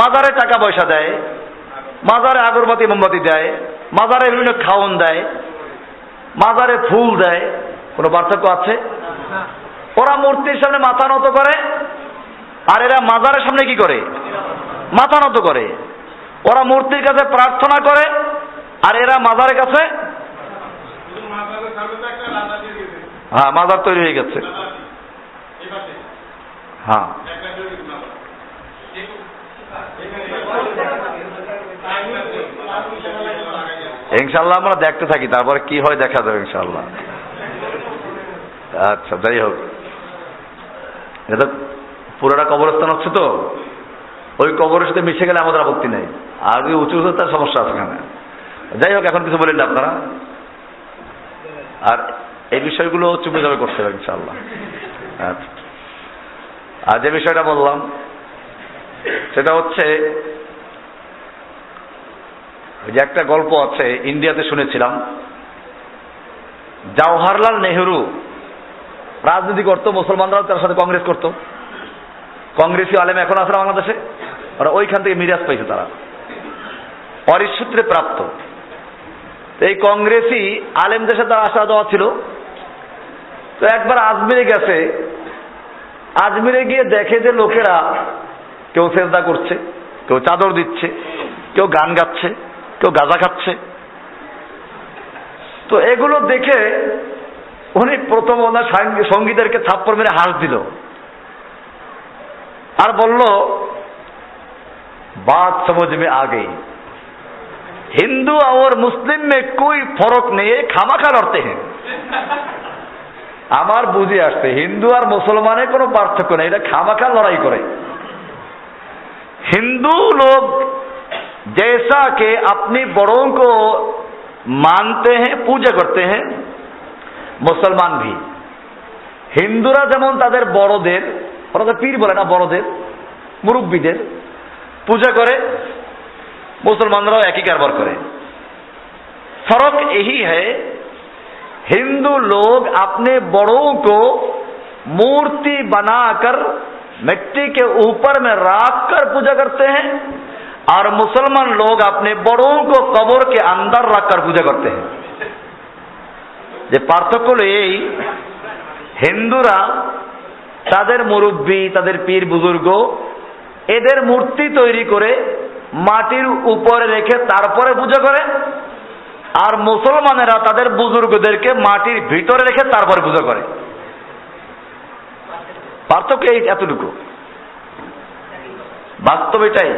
মাজারে টাকা পয়সা দেয়, মাজারে আগরবাতি মোমবাতি দেয়, মাজারে বিভিন্ন খাওন দেয়, মাজারে ফুল দেয়। কোনো পার্থক্য আছে? ওরা মূর্তির সামনে মাথা নত করে, আর এরা মাজারের সামনে কি করে? মাথা নত করে। ওরা মূর্তির কাছে প্রার্থনা করে, আর এরা মাজারের কাছে, হ্যাঁ, মাজার তৈরি হয়ে গেছে। হ্যাঁ, ইনশাল্লাহ আমরা দেখতে থাকি, তারপরে কি হয় দেখা যাবে ইনশাল্লাহ। আচ্ছা, যাই হোক, এটা পুরোটা কবরস্থান হচ্ছে তো, ওই কবরের সাথে মিশে গেলে আমাদের আপত্তি নেই। আর যদি উঁচু উঁচু তার সমস্যা আছে এখানে। যাই হোক, এখন কিছু বলেন না আপনারা, আর এই বিষয়গুলো চুপে যাবে করতে হবে ইনশাল্লাহ। আচ্ছা, আর যে বিষয়টা বললাম সেটা হচ্ছে, যে একটা গল্প আছে, ইন্ডিয়াতে শুনেছিলাম। জওহরলাল নেহরু রাজনীতি করতো, মুসলমানরাও তার সাথে কংগ্রেস করতো। কংগ্রেসি আলেম এখন আছে বাংলাদেশে, ওরা ওইখান থেকে মিরাজ পাইছে, তারা অরিসূত্রে প্রাপ্ত। এই কংগ্রেসি আলেমদের সাথে আসা যাওয়া ছিল। তো একবার আজমিরে গেছে, আজমিরে গিয়ে দেখে যে লোকেরা কেউ সেজদা করছে, কেউ চাদর দিচ্ছে, কেউ গান গাচ্ছে, কেউ গাঁজা খাচ্ছে। তো এগুলো দেখে উনি প্রথম ওনার সঙ্গীদেরকে থাপ্পড় মেরে হাস দিল, আর বলল, बात समझ में आ गई, हिंदू और मुस्लिम में कोई फर्क नहीं है, खामाखा लड़ते हैं। আমার বুঝে আসছে, হিন্দু আর মুসলমানের কোনো পার্থক্য নেই, এটা খামাখা লড়াই করে। हिंदू लोग जैसा कि अपनी बड़ों को मानते हैं, पूजा करते हैं, মুসলমান भी। হিন্দুরা যেমন তাদের বড়দের, ওরা তো পীর বলে না, বড়দের, মুরব্বীদের পূজা করে, মুসলমানরাও একই কারবার করে। फर्क यही है, हिंदू लोग अपने बड़ों को मूर्ति बनाकर मिट्टी के ऊपर में रख कर पूजा करते हैं, और मुसलमान लोग अपने बड़ों को कब्र के अंदर रखकर पूजा करते हैं। যে পার্থক্য হলো এই, হিন্দুরা তাদের মুরব্বী, তাদের পীর বুজুর্গ, এদের মূর্তি তৈরি করে মাটির উপরে রেখে তারপরে পূজা করে, আর মুসলমানেরা তাদের বুজুর্গদেরকে মাটির ভিতরে রেখে তারপরে পূজা করে। পার্থক্য এই এতটুকু, বাস্তব এটাই।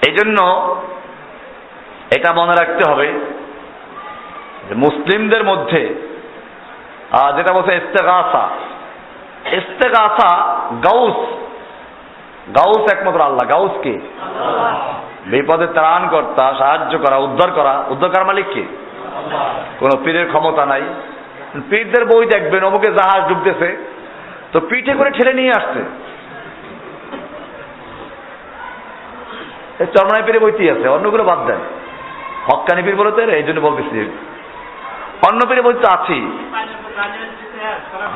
এই জন্য এটা মনে রাখতে হবে যে মুসলিমদের মধ্যে যেটা বলছে ইস্তেগাসা, ইস্তেগাসা, গাউস, গাউস একমাত্র আল্লাহ। গাউস কে? বিপদে ত্রাণ কর্তা, সাহায্য করা, উদ্ধার করা। উদ্ধার করার মালিক কে? কোন পীরের ক্ষমতা নাই। পীরদের বই দেখবেন, অমুকে জাহাজ ডুবতেছে, তো পিঠে করে ঠেলে নিয়ে আসছে। চরমাই পীরে বইটি আছে, অন্যগুলো বাদ দেন। হক্কানি পীর বলে তো, এই জন্য বলতেছি, অন্য পীরে বই তো আছি।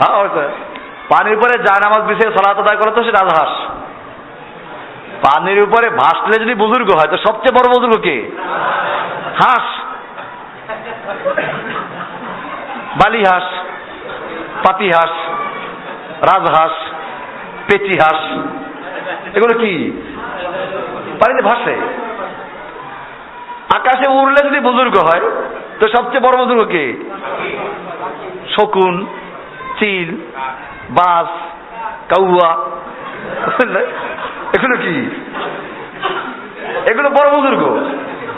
হ্যাঁ, পানির উপরে যায় নামাজ বিছিয়ে সালাত আদায় করে, তো সে রাজহাঁস। পানির উপরে ভাসলে যদি বুজুর্গ হয়, তো সবচেয়ে বড় বুজুর্গ কে? হাঁস, বালি হাঁস, পাতি হাঁস, রাজহাঁস, পেচি হাঁস, এগুলো কি পানিতে ভাসে। আকাশে উড়লে যদি বুজুর্গ হয় তো সবচেয়ে বড় বুজুর্গ কে? শকুন, চিল, বাস, কাউয়া, এগুলো কি? এগুলো বড় বুজুর্গ।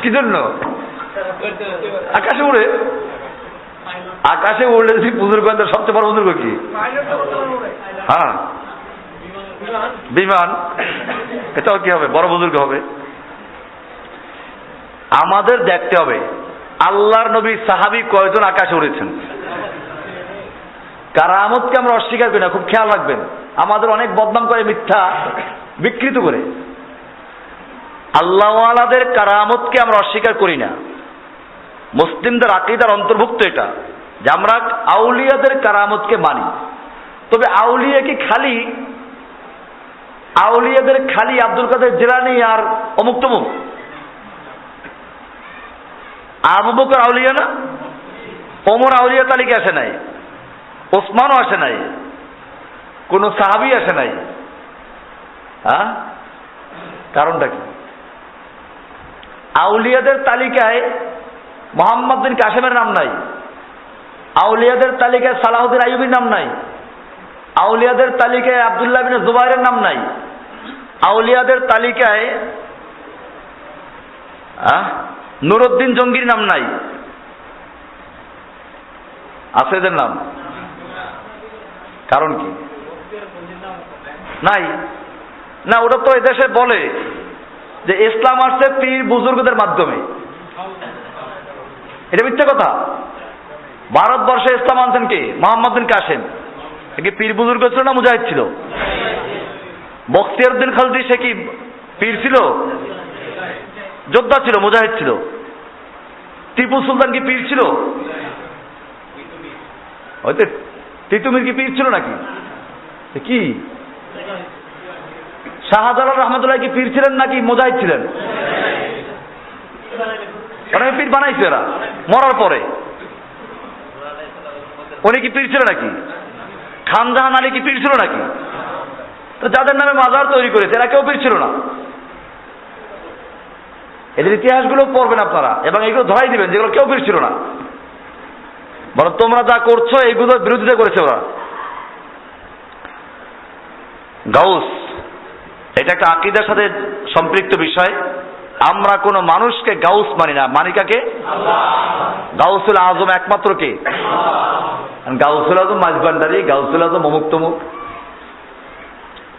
কি জন্য? আকাশে উড়ে। আকাশে উড়লে যদি বুজুর্গ হয় তো সবচেয়ে বড় বুজুর্গ কি? হ্যাঁ, বিমান। এটাও কি হবে? বড় বুজুর্গ হবে। আমাদের দেখতে হবে আল্লাহর নবী সাহাবী কয়জন আকাশে উড়েছেন। কারামতকে আমরা অস্বীকার করি না, খুব খেয়াল রাখবেন। আমাদের অনেক বদনাম করে, মিথ্যা বিকৃত করে। আল্লাহওয়ালাদের কারামতকে আমরা অস্বীকার করি না। মুসলিমদের আকীদার অন্তর্ভুক্ত এটা যে আমরা আউলিয়াদের কারামতকে মানি। তবে আউলিয়া কি খালি আউলিয়াদের খালি আব্দুল কাদের জিলানী আর অমুক তমুক? আবু বকর আউলিয়া না? ওমর আউলিয়া তালিকা আসে নাই, ওসমানও আসে নাই, কোন সাহাবী আসে নাই। হ্যাঁ, কারণটা কি? আউলিয়াদের তালিকায় মোহাম্মদ বিন কাসেমের নাম নাই, আউলিয়াদের তালিকায় সালাহুদ্দিন আইয়ুবীর নাম নাই, আউলিয়াদের তালিকায় আব্দুল্লাহ বিন জুবাইরের নাম নাই, আউলিয়াদের তালিকায় নুরউদ্দিন জঙ্গির নাম নাই। আছে এদের নাম? কারণ কি? নাই না। ওটা তো এদেশে বলে যে ইসলাম আসছে পীর বুজুর্গদের মাধ্যমে। এটা মিথ্যা কথা। ভারতবর্ষে ইসলাম আনছেন কে? মোহাম্মদ বিন কাসেম। কি পীর বুজুর্গ ছিল না মুজাহিদ ছিল? বখতিয়ারউদ্দিন খালজি সে কি পীর ছিল? যোদ্ধা ছিল, মুজাহিদ ছিল। টিপু সুলতান কি পীর ছিল? হয়তো তিতুমির কি পীর ছিল নাকি? কি শাহজালাল রহমতুল্লাহ কি পীর ছিলেন নাকি মুজাহিদ ছিলেন? ওরা পীর বানাইছে এরা মরার পরে। উনি কি পীর ছিল নাকি? খানজাহান আলী কি পীর ছিল নাকি? তো যাদের নামে মাজার তৈরি করেছে এরা কেউ পীর ছিল না। এদের ইতিহাসগুলো পড়বেন আপনারা এবং এগুলো ধরাই দিবেন যেগুলো কেউ পীর ছিল না। বরং তোমরা যা করছো এইগুলোর বিরোধিতা করেছে ওরা। গাউস এটা একটা আকীদার সাথে সম্পৃক্ত বিষয়। আমরা কোন মানুষকে গাউস মানি না, মানি কাকে? গাউসুল আজম একমাত্র কে? গাউসুল আজম মাঝবান্ডারি, গাউসুল আজম অমুক তমুক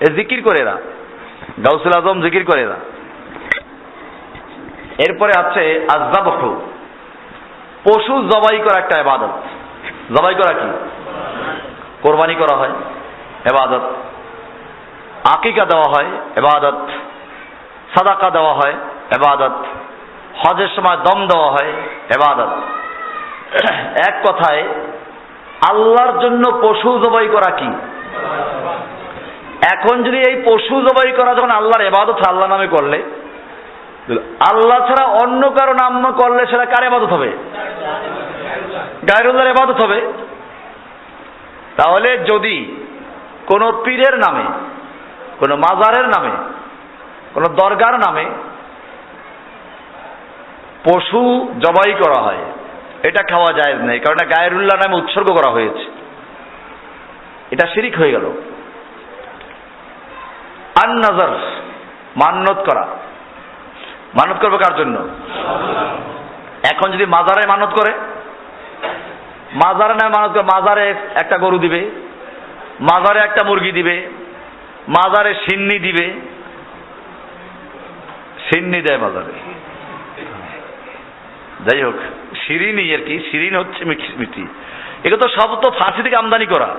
এ জিকির করে এরা, গাউসুল আজম জিকির করে এরা। এরপরে আছে আযযাবহ, পশু জবাই করা একটা ইবাদত। জবাই করা কি? কোরবানি করা হয়, ইবাদত। আকিকা দেওয়া হয়, ইবাদত। সাদাকা দেওয়া হয়, ইবাদত। হজের সময় দম দেওয়া হয়, ইবাদত। এক কথায় আল্লাহর জন্য পশু জবাই করা কি? এখন যদি এই পশু জবাই করা যখন আল্লাহর ইবাদত, আল্লাহ নামে করলে, আল্লাহ ছাড়া অন্য কারো নাম করলে সেটা কার ইবাদত হবে? গায়রুল্লাহর ইবাদত হবে। তাহলে যদি কোন পীরের নামে, কোন মাজারের নামে, কোন দরগার নামে পশু জবাই করা হয়, এটা খাওয়া জায়েজ নেই, কারণ এটা গায়রুল্লাহ নামে উৎসর্গ করা হয়েছে। এটা শিরিক হয়ে গেল। আন নাজার, মান্নত করা। মানত করবে কার জন্য? এখন যদি মাজারে মানত করে, মাজারে নামে মানত করে, মাজারে একটা গরু দিবে, মাজারে একটা মুরগি দিবে, মাজারে সিন্নি দিবে। সিন্নি দেয় মাজারে, যাই হোক শিরিনই আর কি, শিরিন হচ্ছে মিষ্টি। এগুলো তো সব তো ফার্সি থেকে আমদানি করা,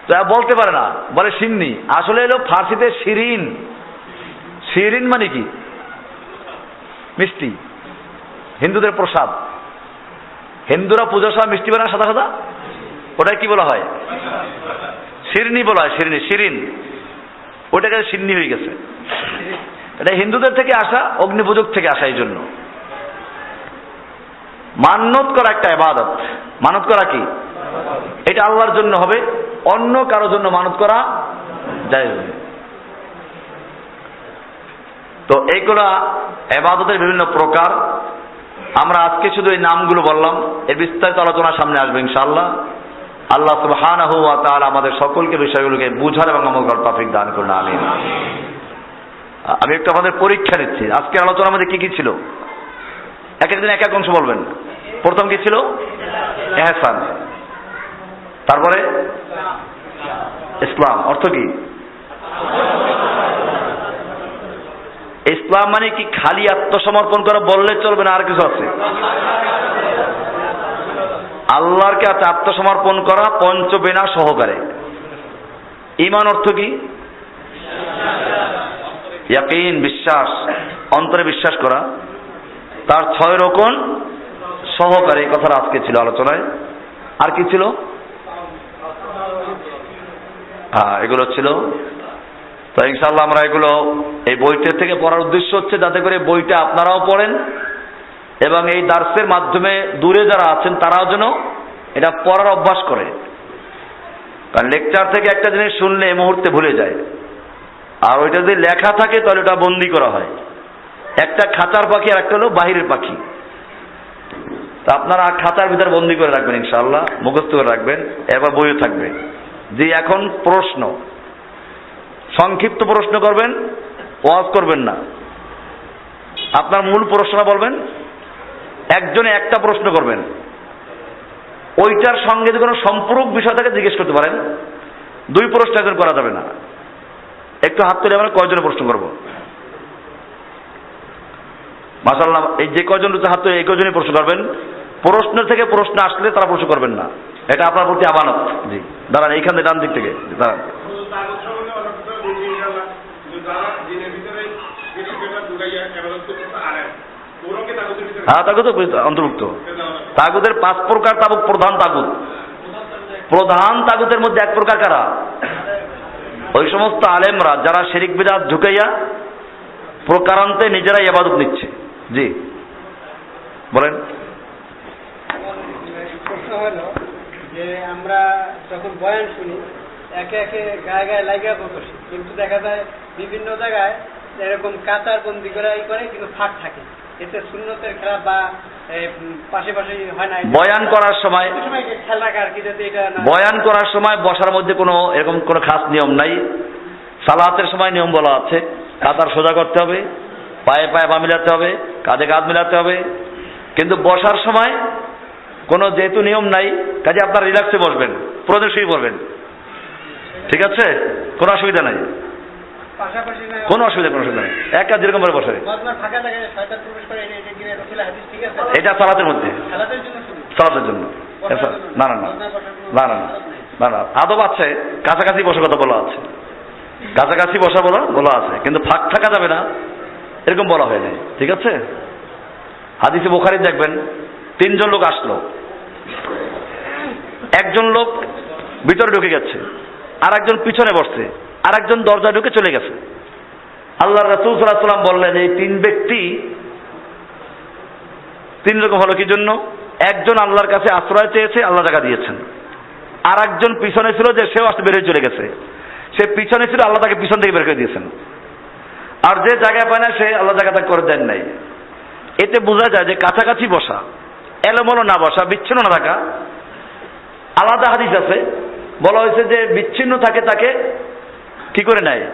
তো বলতে পারে না, বলে সিন্নি। আসলে এলো ফার্সিতে শিরিন। শিরিন মানে কি? মিষ্টি, হিন্দুদের প্রসাদ। হিন্দুরা পূজার সময় মিষ্টি বানায় সাদা সাদা, ওটাই কি বলা হয়? শিরনি বলা হয়। শিরনি, শিরিন, ওটাকে সিন্নি হয়ে গেছে। এটা হিন্দুদের থেকে আসা, অগ্নিপূজক থেকে আসা। এই জন্য মান্নত করা একটা ইবাদত। মানত করা কি? এটা আল্লাহর জন্য হবে, অন্য কারো জন্য মানত করা জায়েজ নেই। তো এইগুলা ইবাদতের বিভিন্ন প্রকার। আমরা আজকে শুধু এই নামগুলো বললাম, এর বিস্তারিত আলোচনা সামনে আসবে ইনশাআল্লাহ। আল্লাহ সুবহানাহু ওয়া তাআলা আমাদের সকলকে বিষয়গুলোকে বুঝার এবং আমল করার তৌফিক দান করুন, আমিন। আমি একটু আমাদের পরীক্ষা নিচ্ছি। আজকের আলোচনার মধ্যে কি কি ছিল? এক একদিন এক এক অংশ বলবেন। প্রথম কি ছিল? ইহসান। তারপরে ইসলাম। অর্থ কি? ইসলাম মানে কি খালি আত্মসমর্পণ করা বললে চলবে না, আর কিছু আছে? আল্লাহর কাছে আত্মসমর্পণ করা পঞ্চবিনা সহকারে। ঈমান অর্থ কি? ইয়াকিন, বিশ্বাস, অন্তরে বিশ্বাস করা, তার 6 রকম সহকারে। এই কথাটা আজকে ছিল আলোচনায়। আর কি ছিল? এগুলো ছিল। তো ইনশাআল্লাহ আমরা এগুলো এই বইটা থেকে পড়ার উদ্দেশ্য হচ্ছে যাতে করে বইটা আপনারাও পড়েন এবং এই দার্সের মাধ্যমে দূরে যারা আছেন তারাও যেন এটা পড়ার অভ্যাস করে। কারণ লেকচার থেকে একটা জিনিস শুনলে এই মুহূর্তে ভুলে যায়, আর ওইটা যদি লেখা থাকে তাহলে ওটা বন্দি করা হয়। একটা খাঁচার পাখি আর একটা হলো বাহিরের পাখি। তা আপনারা খাঁচার ভিতরে বন্দি করে রাখবেন ইনশাআল্লাহ, মুখস্থ করে রাখবেন, এবার বইও থাকবে। যে এখন প্রশ্ন, সংক্ষিপ্ত প্রশ্ন করবেন, ওয়াজ করবেন না। আপনার মূল প্রশ্ন বলবেন, একজনে একটা প্রশ্ন করবেন, ওইটার সঙ্গে যদি কোনো সম্পূরক বিষয় থাকে জিজ্ঞেস করতে পারেন। 2 প্রশ্ন একজন করা যাবে না। একটু হাত তুলে আমরা কয়জনে প্রশ্ন করব? মাশাআল্লাহ, এই যে কয়জন হাত তুলে এই কয়জনই প্রশ্ন করবেন। প্রশ্ন থেকে প্রশ্ন আসলে তারা প্রশ্ন করবেন না, এটা আপনার প্রতি আমানত। জি দাঁড়ান, এইখানে ডান দিক থেকে দাঁড়ান। হ্যাঁ, তাগুত অন্তর্ভুক্ত। তাগুতের 5 প্রকার তাগুত। প্রধান তাগুত, প্রধান তাগুতের মধ্যে 1 প্রকার কারা? ওই সমস্ত আলেমরা যারা শিরিক বিদআত ঢুকাইয়া প্রকারান্তে নিজেরাই ইবাদত নিচ্ছে। জি বলেন। প্রশ্ন হলো যে আমরা যখন বয়ান শুনি একে একে গায়ে গায়ে লাগিয়ে বসি, কিন্তু দেখা যায় বিভিন্ন জায়গায় এরকম কাতার বন্দি করে কিন্তু ফাঁক থাকে, এতে সুন্নতের খেলা বা পাশে হয় না। বয়ান করার সময় খেয়াল রাখা আর কি, যাতে এটা বয়ান করার সময় বসার মধ্যে কোনো এরকম কোনো খাস নিয়ম নাই। সালাতের সময় নিয়ম বলা আছে, কাতার সোজা করতে হবে, পায়ে পায়ে পা মিলাতে হবে, কাঁধে কাঁধ মিলাতে হবে। কিন্তু বসার সময় কোনো যেহেতু নিয়ম নাই, কাজে আপনার রিল্যাক্সে বসবেন, প্রয়োজন শুয়ে পড়বেন। ঠিক আছে, কোনো অসুবিধা নাই, কোনো অসুবিধা নেই। একা যেরকম ভাবে বসে, এটা সালাতের মধ্যে, সালাতের জন্য। না না না না না না না, আদব আছে, কাছাকাছি বসার কথা বলা আছে, কাছাকাছি বসা বলা আছে, কিন্তু ফাঁক থাকা যাবে না এরকম বলা হয় নাই। ঠিক আছে, হাদিসে বুখারী দেখবেন 3 জন লোক আসলো, একজন লোক ভিতরে ঢুকে গেছে, আর একজন পিছনে বসছে, আর একজন দরজা ঢুকে চলে গেছে। আল্লাহ রাসূল সাল্লাল্লাহু আলাইহি ওয়াসাল্লাম বললেন এই 3 ব্যক্তি 3 রকম হলো কি জন্য? একজন আল্লাহর কাছে আশ্রয় চেয়েছে, আল্লাহ জায়গা দিয়েছেন। আর একজন পিছনে ছিল, যে সেও আসতে বেরিয়ে চলে গেছে, সে পিছনে ছিল, আল্লাহ তাকে পিছন থেকে বের করে দিয়েছেন। আর যে জায়গায় পায় না সে আল্লাহ জায়গাটা করে দেন নাই। এতে বোঝা যায় যে কাছাকাছি বসা, এলোমেলো না বসা, বিচ্ছিন্ন না থাকা। আলাদা হাদিস আছে, বলা হয়েছে যে বিচ্ছিন্ন থাকে তাকে কি করে নেয়?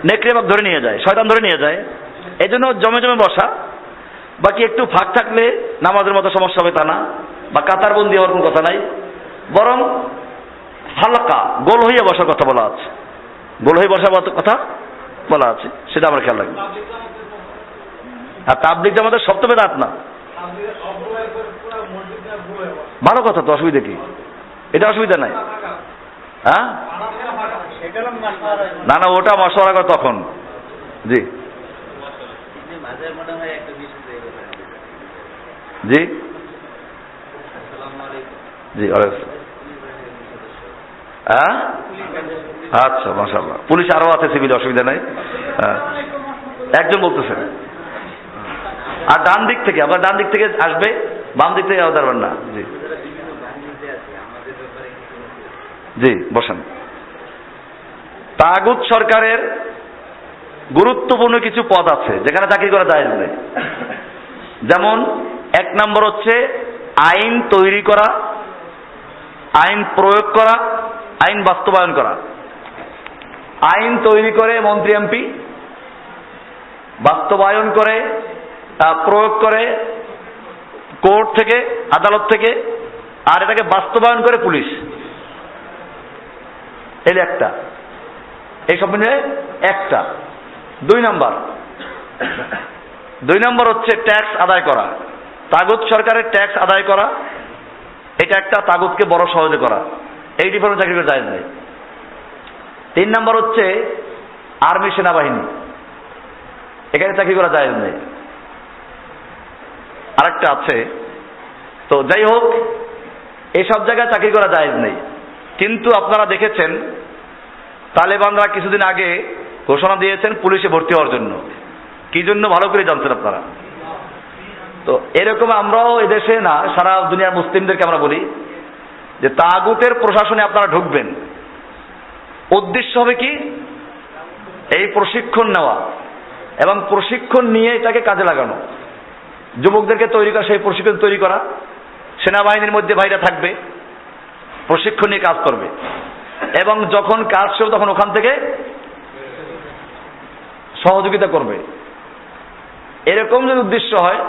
নেকড়ে বাঘ ধরে নিয়ে যায়, শয়তান ধরে নিয়ে যায়। এই জন্য জমে জমে বসা। বাকি একটু ফাঁক থাকলে নামাজের মতো সমস্যা হবে তা না, বা কাতারবন্দি হওয়ার কোনো কথা নাই, বরং হালকা গোল হইয়া বসার কথা বলা আছে, গোল হয়ে বসার কথা বলা আছে, সেটা আমরা খেয়াল রাখবো। আর তাবলীগ জামাতের সব তো বেদাত না, ভালো কথা, তো অসুবিধা কি? এটা অসুবিধা নাই। হ্যাঁ না না, ওটা মশওয়ারা করে তখন। জি জি জি, হ্যাঁ আচ্ছা, মাশাআল্লাহ। পুলিশ আরো আছে, সিভিল, অসুবিধা নাই। হ্যাঁ, একজন বলতেছেন। আর ডান দিক থেকে, আপনার ডান দিক থেকে আসবে, বাম দিক থেকে পারবেন না। জি জি, বসেন। তাগুত সরকারের গুরুত্বপূর্ণ কিছু পদ আছে যেখানে চাকরি করা যায় না, যেমন এক নম্বর হচ্ছে আইন তৈরি করা, আইন প্রয়োগ করা, আইন বাস্তবায়ন করা। আইন তৈরি করে মন্ত্রী এমপি, বাস্তবায়ন করে প্রয়োগ করে কোর্ট থেকে, আদালত থেকে, আর এটাকে বাস্তবায়ন করে পুলিশ। এই একটা, এই সব মিলে একটা। দুই নম্বর হচ্ছে ট্যাক্স আদায় করা, তাগুত সরকারের ট্যাক্স আদায় করা, এটা একটা তাগুতকে বড় সহজে করা। এই ডিপার্টমেন্ট চাকরি করে যায় নাই। 3 নম্বর হচ্ছে আর্মি, সেনাবাহিনী, এখানে চাকরি করা যায় নাই। আরেকটা আছে, তো যাই হোক এইসব জায়গায় চাকরি করা যায় নেই। কিন্তু আপনারা দেখেছেন তালেবানরা কিছুদিন আগে ঘোষণা দিয়েছেন পুলিশে ভর্তি হওয়ার জন্য। কি জন্য ভালো করে জানছেন আপনারা। তো এরকম আমরাও এদেশে না, সারা দুনিয়ার মুসলিমদেরকে আমরা বলি যে তাগুতের প্রশাসনে আপনারা ঢুকবেন, উদ্দেশ্য হবে কি এই প্রশিক্ষণ নেওয়া এবং প্রশিক্ষণ নিয়ে এটাকে কাজে লাগানো, যুবকদেরকে তৈরি করা, সেই প্রশিক্ষণ তৈরি করা। সেনাবাহিনীর মধ্যে ভাইরা থাকবে, প্রশিক্ষণ নিয়ে কাজ করবে, এবং যখন কাজ শেষ তখন ওখান থেকে সহযোগিতা করবে। এরকম যদি উদ্দেশ্য হয়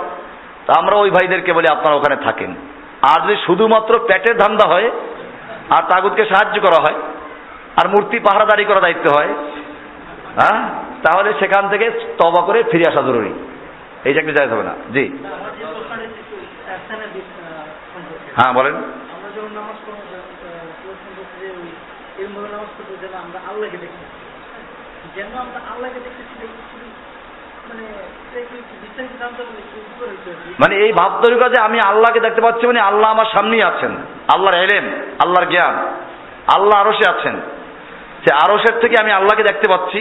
তা আমরা ওই ভাইদেরকে বলি আপনারা ওখানে থাকেন। আর যদি শুধুমাত্র পেটের ধান্দা হয় আর তাগুতকে সাহায্য করা হয় আর মূর্তি পাহারাদারি করা দায়িত্ব হয়, হ্যাঁ, তাহলে সেখান থেকে তওবা করে ফিরে আসা জরুরি। এই চাকরি জায়েজ হবে না। জি হ্যাঁ বলেন। আমরা যখন নামাজ পড়বো, নামাজ পড়বো যেন আমরা আল্লাহকে দেখি, যেন আমরা আল্লাহকে দেখতেছি, মানে এই ভাব তৈরি করা যে আমি আল্লাহকে দেখতে পাচ্ছি, মানে আল্লাহ আমার সামনেই আছেন, আল্লাহর ইলম, আল্লাহর জ্ঞান, আল্লাহ আরশে আছেন, সে আরশের থেকে আমি আল্লাহকে দেখতে পাচ্ছি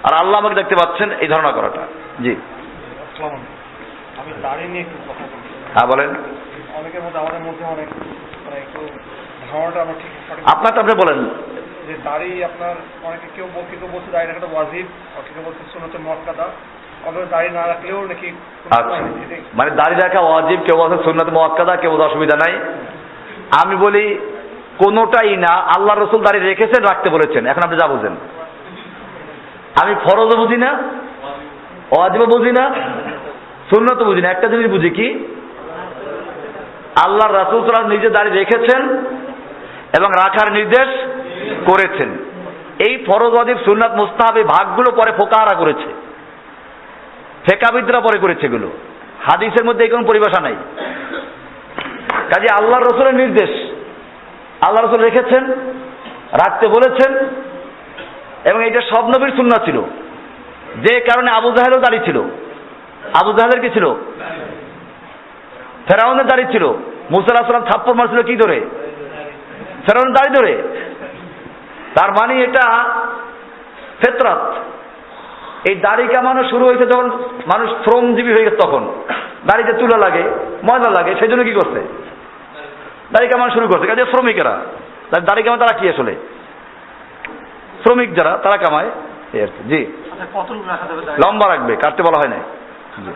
আর আল্লাহ আমাকে দেখতে পাচ্ছেন, এই ধারণা করাটা। জি আমি দাড়ি নিয়ে একটু কথা বলছি। হ্যাঁ বলেন। অনেকের মধ্যে, আমাদের মধ্যে অনেক একটু ধারণাটা আমরা ঠিক আপনারটা আপনি বলেন যে দাড়ি আপনার অনেকে কেউ বলছে দাড়ি রাখাটা ওয়াজিব, আর কেউ বলছে সুন্নতে মুআক্কাদা, অথবা দাড়ি না রাখলেও নাকি। আচ্ছা, মানে দাড়ি রাখা ওয়াজিব, কেউ বলছে সুন্নতে মুআক্কাদা, কেউ বলছে অসুবিধা নাই। আমি বলি কোনোটাই না, আল্লাহ রসুল দাড়ি রেখেছেন, রাখতে বলেছেন। এখন আপনি যা বুঝেন। আমি ফরজও বুঝি না, ওয়াজিবও বুঝি না, সুন্নতও বুঝি না। একটা জিনিস বুঝি কি, আল্লাহর রাসূল সাল্লাল্লাহু আলাইহি ওয়াসাল্লাম নিজে দাড়ি রেখেছেন এবং রাখার নির্দেশ করেছেন। এই ফরজ, ওয়াজিব, সুন্নাত, মুস্তাহাব এই ভাগগুলো পরে ফোকাহারা করেছে, ফিকহবিদরা পরে করেছে। এগুলো হাদিসের মধ্যে এই কোনো পরিভাষা নাই। কাজে আল্লাহর রাসূলের নির্দেশ, আল্লাহ রাসূল রেখেছেন, রাখতে বলেছেন, এবং এটা সব নবীর সুন্নাত ছিল। যে কারণে আবু জাহেলও দাড়ি ছিল। আবু জাহেলের কি ছিল? ফেরাউনের দাড়ি ছিল। মুসা আলাইহিস সালাম থাপ্পড় মারছিল কি ধরে? ফেরাউনের দাড়ি ধরে। তার মানে এটা ফিতরাত। এই দাড়ি কামানো শুরু হয়েছে যখন মানুষ শ্রমজীবী হয়ে গেছে, তখন দাড়িতে তুলা লাগে, ময়লা লাগে, সেই জন্য কি করছে? দাড়ি কামানো শুরু করছে। কাজে শ্রমিকেরা দাড়ি কামায়, তারা কি আসলে শ্রমিক যারা, তারা কামায়। এই আর কি। জি লম্বা রাখবে, কাটতে বলা হয় না। জি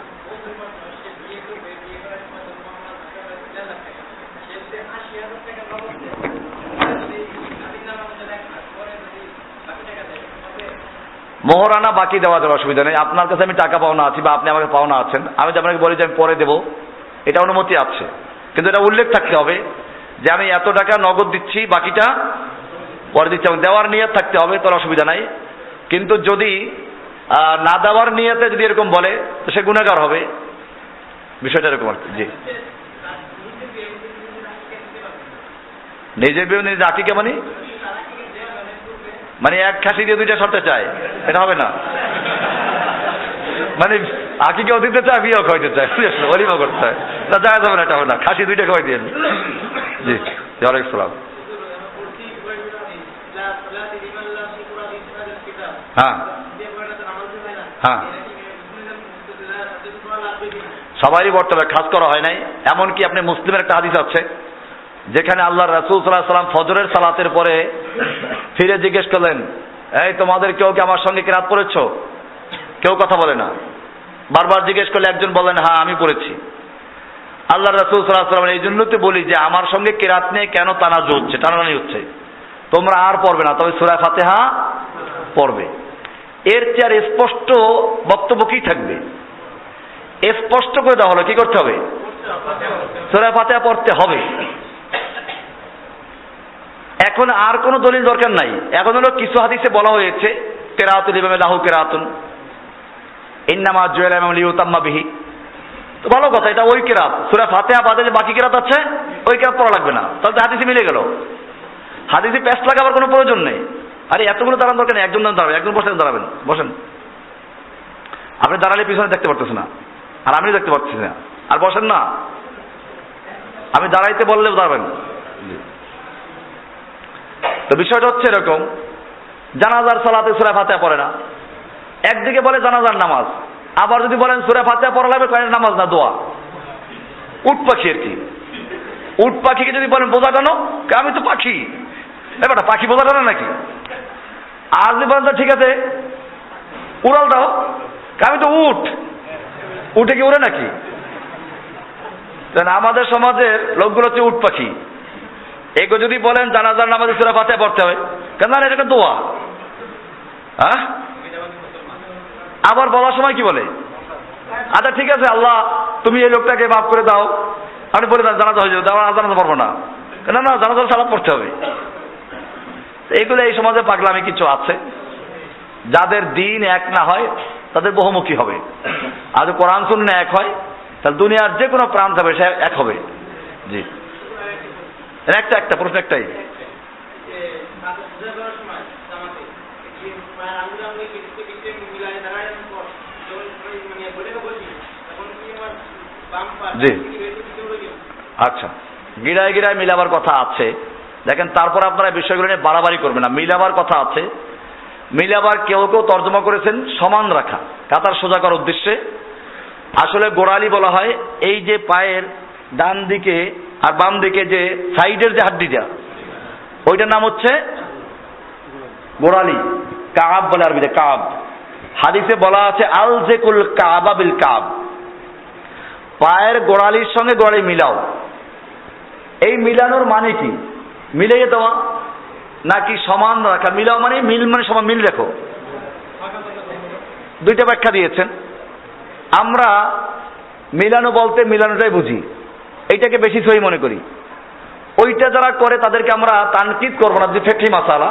মোহরানা বাকি দেওয়া যাওয়ার অসুবিধা নেই। আপনার কাছে আমি টাকা পাওনা আছি বা আপনি আমাকে পাওনা আছেন, আমি যে আপনাকে বলি যে আমি পরে দেবো, এটা অনুমতি আছে, কিন্তু এটা উল্লেখ থাকতে হবে যে আমি এত টাকা নগদ দিচ্ছি, বাকিটা পরে দিচ্ছি, এবং দেওয়ার নিয়ত থাকতে হবে, তোর অসুবিধা নাই। কিন্তু যদি না দেওয়ার নিয়তে যদি এরকম বলে তো সে গুনাহগার হবে। বিষয়টা এরকম আর কি। জি নিজের বিয়ে নিজে আকিকে মানে এক খাসি দিয়ে দুইটা সরতে চায়, এটা হবে না। মানে আকিকেও দিতে চায়, বিয়েও খাওয়াইতে চায়, অলিমা করতে চায়, তা যায় যাবে না, এটা হবে না। খাসি দুইটা খাওয়াই দিয়ে। জি ওয়ালাইকুম সালাম। হ্যাঁ হ্যাঁ, সবারই পড়তে হবে, খাস করা হয় নাই। এমনকি আপনি মুসলিমের একটা হাদিস আছে যেখানে আল্লাহ রাসূল সাল্লাল্লাহু আলাইহি ওয়াসাল্লাম ফজরের সালাতের পরে ফিরে জিজ্ঞেস করলেন, এই তোমাদের কেউ কি আমার সঙ্গে কিরাত পড়েছো? কেউ কথা বলে না। বারবার জিজ্ঞেস করলে একজন বলেন, হ্যাঁ আমি পড়েছি। আল্লাহ রাসূল সাল্লাল্লাহু আলাইহি ওয়াসাল্লাম এই জন্য তো বলি যে আমার সঙ্গে কেরাত নিয়ে কেন তানাজু হচ্ছে, টানাটানি হচ্ছে, তোমরা আর পড়বে না, তবে সূরা ফাতিহা পড়বে। এর চেয়ে আর স্পষ্ট বক্তব্য কি থাকবে? স্পষ্ট করে দেওয়া হলো কি করতে হবে? সূরা ফাতিহা পড়তে হবে। এখন আর কোনো দলিল দরকার নাই। এখন হলো কিছু হাদিসে বলা হয়েছে কেরাতুল ইমামে লাহু কেরাতুন ইন্নামা জুইলা ইমাম লিউতাম্মা বিহি। তো ভালো কথা, এটা ওই কেরাত, সূরা ফাতিহা বাদে যে বাকি কেরাত আছে ওই কেরাত পড়া লাগবে না, তাহলে তো হাদিসে মিলে গেল। হাদিসে প্যাচ লাগাবার কোনো প্রয়োজন নেই। আরে এতগুলো দাঁড়ান দরকার নেই, একজন দাঁড়াবেন, একজন বসে দাঁড়াবেন, বসেন। আপনি দাঁড়ালে পিছনে দেখতে পারতেছেন না, আর আমিও দেখতে পাচ্ছি না, আর বসেন না। আমি দাঁড়াইতে বললেও দাঁড়াবেন। তো বিষয়টা হচ্ছে এরকম, জানাজার সালাতে সূরা ফাতিহা পড়ে না। একদিকে বলে জানাজার নামাজ, আবার যদি বলেন সূরা ফাতিহা পড়া লাগবে, কয়েক নামাজ না, দোয়া। উট পাখি আর কি। উট পাখিকে যদি বলেন বোঝা টানো, আমি তো পাখি, ব্যাপারটা পাখি বোঝা টানো নাকি? আর যদি বলেন ঠিক আছে উড়াল দাও, আমি তো উট, উঠে কি উড়ে নাকি? আমাদের সমাজের লোকগুলো হচ্ছে উট পাখি। এগো যদি বলেন জানাজার নামাজে সূরা ফাতিহা পড়তে হবে, কেন না এটা দোয়া। হ্যাঁ, আবার বলার সময় কি বলে, আচ্ছা ঠিক আছে আল্লাহ তুমি এই লোকটাকে মাফ করে দাও, আপনি বলে দেন জানাজা হয়ে যাবে, জানাজা পারবো না, কেন না জানাজার সালাত পড়তে হবে। এইগুলো এই সমাজে পাগলামি কিছু আছে। যাদের দিন এক না হয় তাদের বহুমুখী হবে। আর কোরআন সুন্নাহ এক হয় তাহলে দুনিয়ার যে কোনো প্রান্ত হবে সে এক হবে। জি, একটা প্রশ্ন একটাই। জি, আচ্ছা, গিরায় গিরায় মিলাবার কথা আছে। দেখেন, তারপর আপনারা বিষয়গুলো নিয়ে বাড়াবাড়ি করবেন না। মিলাবার কথা আছে, মিলাবার কেউ কেউ তর্জমা করেছেন সমান রাখা, কাতার সোজা করার উদ্দেশ্যে। আসলে গোড়ালি বলা হয় এই যে পায়ের ডান দিকে আর বাম দিকে যে সাইডের যে হাড্ডিটা, ওইটার নাম হচ্ছে গোড়ালি। কাব বলে আরবিতে, কাব। হাদিসে বলা আছে আলজেকুল কাবা বিল কাব, পায়ের গোড়ালির সঙ্গে গোড়ালি মিলাও। এই মিলানোর মানে কি? মিলিয়ে দেওয়া নাকি সমান রাখা? মিলাও মানে মিল, মানে সমান, মিল রেখো। দুইটা ব্যাখ্যা দিয়েছেন। আমরা মিলানো বলতে মিলানোটাই বুঝি, এইটাকে বেশি সহি মনে করি। ওইটা যারা করে তাদেরকে আমরা তানকিদ করবো না, যে ফিকহি মাসালা।